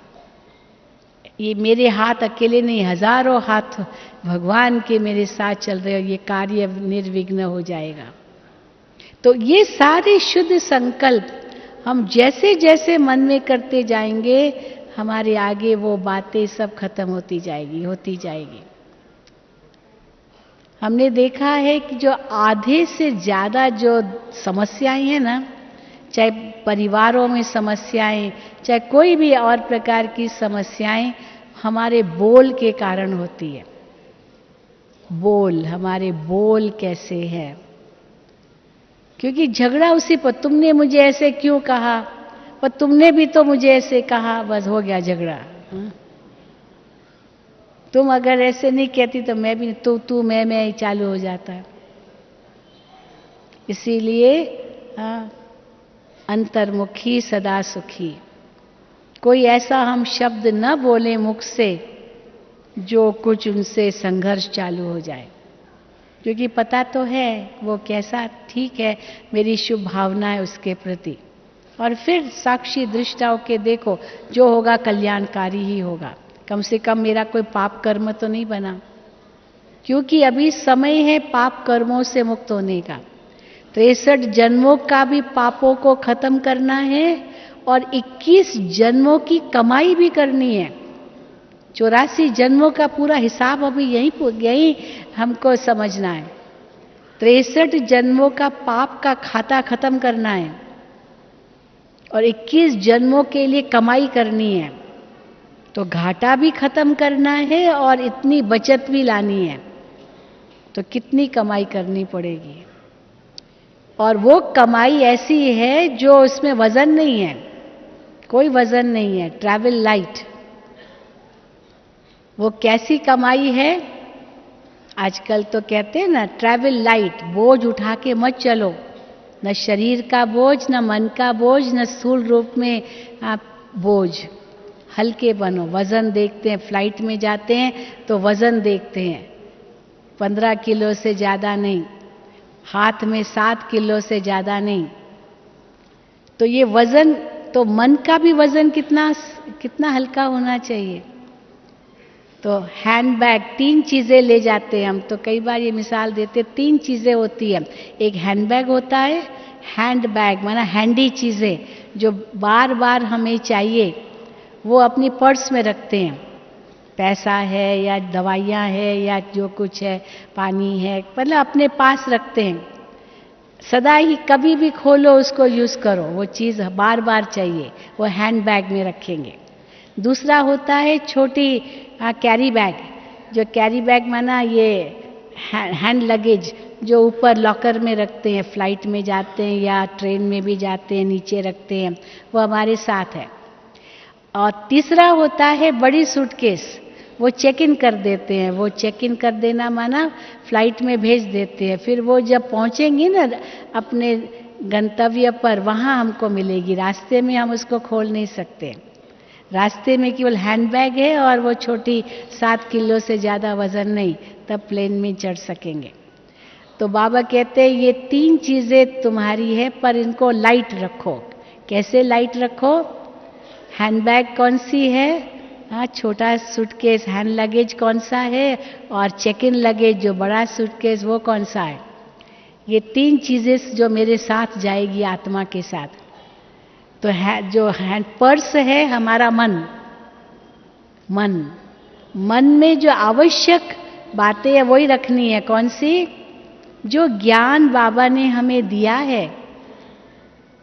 ये मेरे हाथ अकेले नहीं, हजारों हाथ भगवान के मेरे साथ चल रहे, और ये कार्य निर्विघ्न हो जाएगा। तो ये सारे शुद्ध संकल्प हम जैसे जैसे मन में करते जाएंगे, हमारे आगे वो बातें सब खत्म होती जाएगी। हमने देखा है कि जो आधे से ज्यादा जो समस्याएं हैं ना, चाहे परिवारों में समस्याएं, चाहे कोई भी और प्रकार की समस्याएं, हमारे बोल के कारण होती है। बोल, हमारे बोल कैसे हैं, क्योंकि झगड़ा उसी पर, तुमने मुझे ऐसे क्यों कहा, पर तुमने भी तो मुझे ऐसे कहा, बस हो गया झगड़ा। तुम अगर ऐसे नहीं कहती तो मैं भी, तू मैं ही चालू हो जाता है। इसीलिए अंतर्मुखी सदा सुखी, कोई ऐसा हम शब्द न बोले मुख से जो कुछ उनसे संघर्ष चालू हो जाए, क्योंकि पता तो है वो कैसा, ठीक है मेरी शुभ भावना है उसके प्रति, और फिर साक्षी दृष्टा होके देखो, जो होगा कल्याणकारी ही होगा। कम से कम मेरा कोई पाप कर्म तो नहीं बना, क्योंकि अभी समय है पाप कर्मों से मुक्त होने का। 63 जन्मों का भी पापों को खत्म करना है, और 21 जन्मों की कमाई भी करनी है। 84 जन्मों का पूरा हिसाब अभी यही हमको समझना है। 63 जन्मों का पाप का खाता खत्म करना है, और 21 जन्मों के लिए कमाई करनी है। तो घाटा भी खत्म करना है और इतनी बचत भी लानी है, तो कितनी कमाई करनी पड़ेगी। और वो कमाई ऐसी है जो उसमें वजन नहीं है, कोई वजन नहीं है, ट्रैवल लाइट। वो कैसी कमाई है, आजकल तो कहते हैं ना ट्रैवल लाइट, बोझ उठा के मत चलो, न शरीर का बोझ, न मन का बोझ, न स्थूल रूप में बोझ। हल्के बनो, वजन देखते हैं, फ्लाइट में जाते हैं तो वजन देखते हैं, 15 किलो से ज्यादा नहीं, हाथ में 7 किलो से ज्यादा नहीं। तो ये वजन, तो मन का भी वजन कितना हल्का होना चाहिए। तो हैंडबैग, 3 चीजें ले जाते हैं हम, तो कई बार ये मिसाल देते, 3 चीजें होती है। एक हैंडबैग होता है, हैंडबैग माना हैंडी चीजें जो बार बार हमें चाहिए, वो अपनी पर्स में रखते हैं। पैसा है या दवाइयाँ है या जो कुछ है, पानी है, मतलब अपने पास रखते हैं। सदा ही कभी भी खोलो उसको यूज़ करो, वो चीज़ बार बार चाहिए, वो हैंड बैग में रखेंगे। दूसरा होता है छोटी कैरी बैग, जो कैरी बैग माना ये हैंड लगेज, जो ऊपर लॉकर में रखते हैं, फ्लाइट में जाते हैं या ट्रेन में भी जाते हैं, नीचे रखते हैं, वो हमारे साथ है। और तीसरा होता है बड़ी सूटकेस, वो चेक इन कर देते हैं। वो चेक इन कर देना माना फ्लाइट में भेज देते हैं, फिर वो जब पहुंचेंगी ना अपने गंतव्य पर, वहाँ हमको मिलेगी। रास्ते में हम उसको खोल नहीं सकते, रास्ते में केवल हैंड बैग है और वो छोटी 7 किलो से ज़्यादा वजन नहीं, तब प्लेन में चढ़ सकेंगे। तो बाबा कहते हैं ये 3 चीज़ें तुम्हारी है, पर इनको लाइट रखो। कैसे लाइट रखो? हैंड बैग कौन सी है? हाँ, छोटा सूटकेस हैंड लगेज कौन सा है? और चेक इन लगेज जो बड़ा सूटकेस वो कौन सा है? ये 3 चीज़ें जो मेरे साथ जाएगी आत्मा के साथ। तो है जो हैंड पर्स है हमारा मन में जो आवश्यक बातें है वही रखनी है। कौन सी? जो ज्ञान बाबा ने हमें दिया है,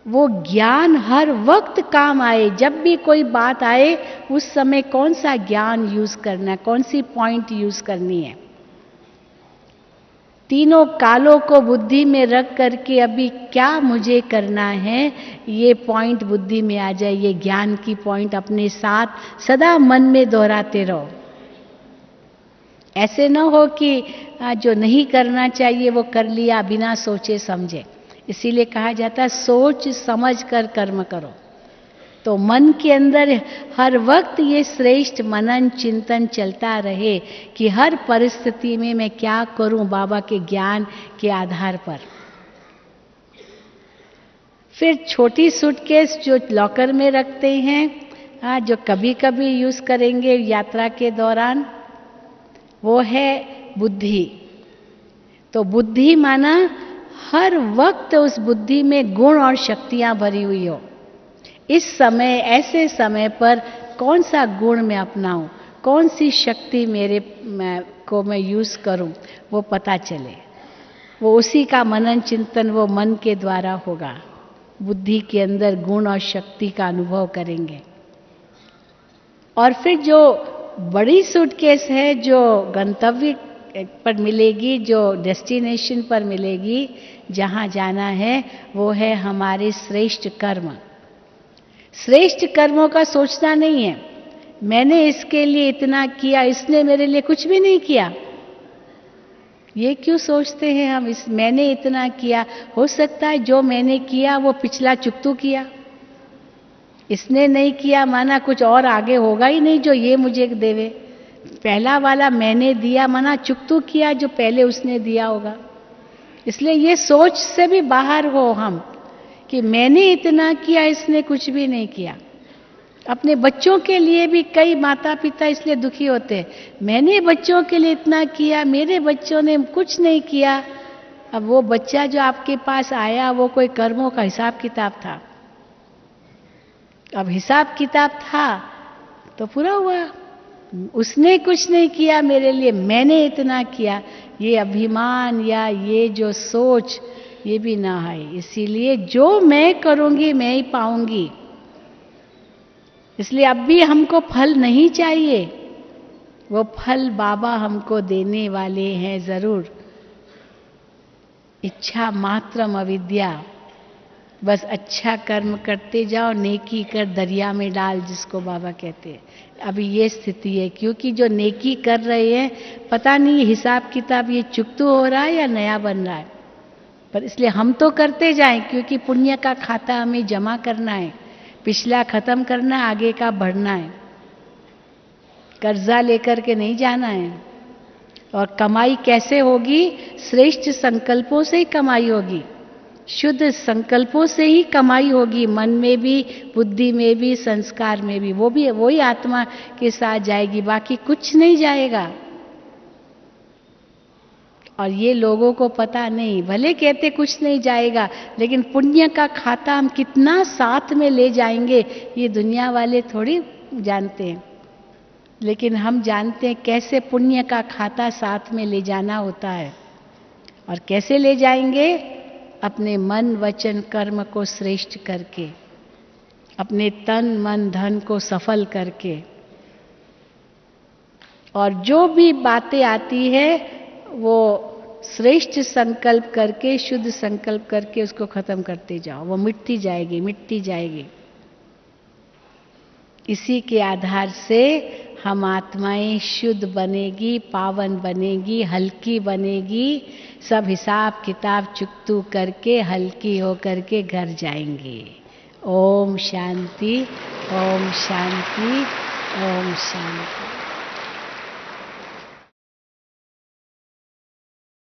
वो ज्ञान हर वक्त काम आए। जब भी कोई बात आए उस समय कौन सा ज्ञान यूज करना है, कौन सी पॉइंट यूज करनी है। तीनों कालों को बुद्धि में रख करके अभी क्या मुझे करना है, ये पॉइंट बुद्धि में आ जाए। ये ज्ञान की पॉइंट अपने साथ सदा मन में दोहराते रहो। ऐसे न हो कि जो नहीं करना चाहिए वो कर लिया बिना सोचे समझे। इसीलिए कहा जाता है सोच समझ कर कर्म करो। तो मन के अंदर हर वक्त ये श्रेष्ठ मनन चिंतन चलता रहे कि हर परिस्थिति में मैं क्या करूं बाबा के ज्ञान के आधार पर। फिर छोटी सूटकेस जो लॉकर में रखते हैं, जो कभी कभी यूज करेंगे यात्रा के दौरान, वो है बुद्धि। तो बुद्धि माना हर वक्त उस बुद्धि में गुण और शक्तियां भरी हुई हो। इस समय ऐसे समय पर कौन सा गुण मैं अपनाऊं, कौन सी शक्ति को मैं यूज करूं, वो पता चले। वो उसी का मनन चिंतन वो मन के द्वारा होगा। बुद्धि के अंदर गुण और शक्ति का अनुभव करेंगे। और फिर जो बड़ी सूटकेस है जो गंतव्य पर मिलेगी, जो डेस्टिनेशन पर मिलेगी, जहां जाना है, वो है हमारे श्रेष्ठ कर्म। श्रेष्ठ कर्मों का सोचना नहीं है मैंने इसके लिए इतना किया, इसने मेरे लिए कुछ भी नहीं किया। ये क्यों सोचते हैं हम? मैंने इतना किया, हो सकता है जो मैंने किया वो पिछला चुकतू किया, इसने नहीं किया माना कुछ और आगे होगा ही नहीं जो ये मुझे देवे। पहला वाला मैंने दिया माना चुकतू किया जो पहले उसने दिया होगा। इसलिए ये सोच से भी बाहर हो हम कि मैंने इतना किया, इसने कुछ भी नहीं किया। अपने बच्चों के लिए भी कई माता पिता इसलिए दुखी होते हैं, मैंने बच्चों के लिए इतना किया, मेरे बच्चों ने कुछ नहीं किया। अब वो बच्चा जो आपके पास आया वो कोई कर्मों का हिसाब किताब था। अब हिसाब किताब था तो पूरा हुआ। उसने कुछ नहीं किया मेरे लिए, मैंने इतना किया। ये अभिमान या ये जो सोच, ये भी ना है। इसीलिए जो मैं करूंगी मैं ही पाऊंगी। इसलिए अब भी हमको फल नहीं चाहिए, वो फल बाबा हमको देने वाले हैं जरूर। इच्छा मात्रम अविद्या, बस अच्छा कर्म करते जाओ, नेकी कर दरिया में डाल, जिसको बाबा कहते हैं। अभी ये स्थिति है, क्योंकि जो नेकी कर रहे हैं पता नहीं हिसाब किताब ये चुकतू हो रहा है या नया बन रहा है, पर इसलिए हम तो करते जाएं, क्योंकि पुण्य का खाता हमें जमा करना है, पिछला खत्म करना है, आगे का बढ़ना है। कर्जा लेकर के नहीं जाना है। और कमाई कैसे होगी? श्रेष्ठ संकल्पों से ही कमाई होगी, शुद्ध संकल्पों से ही कमाई होगी। मन में भी, बुद्धि में भी, संस्कार में भी। वो भी वही आत्मा के साथ जाएगी, बाकी कुछ नहीं जाएगा। और ये लोगों को पता नहीं, भले कहते कुछ नहीं जाएगा, लेकिन पुण्य का खाता हम कितना साथ में ले जाएंगे ये दुनिया वाले थोड़ी जानते हैं। लेकिन हम जानते हैं कैसे पुण्य का खाता साथ में ले जाना होता है। और कैसे ले जाएंगे? अपने मन वचन कर्म को श्रेष्ठ करके, अपने तन मन धन को सफल करके, और जो भी बातें आती है वो श्रेष्ठ संकल्प करके, शुद्ध संकल्प करके उसको खत्म करते जाओ। वो मिटती जाएगी, मिटती जाएगी। इसी के आधार से हम आत्माएं शुद्ध बनेगी, पावन बनेगी, हल्की बनेगी। सब हिसाब किताब चुकतू करके हल्की होकर के घर जाएंगी। ओम शांति, ओम शांति, ओम शांति।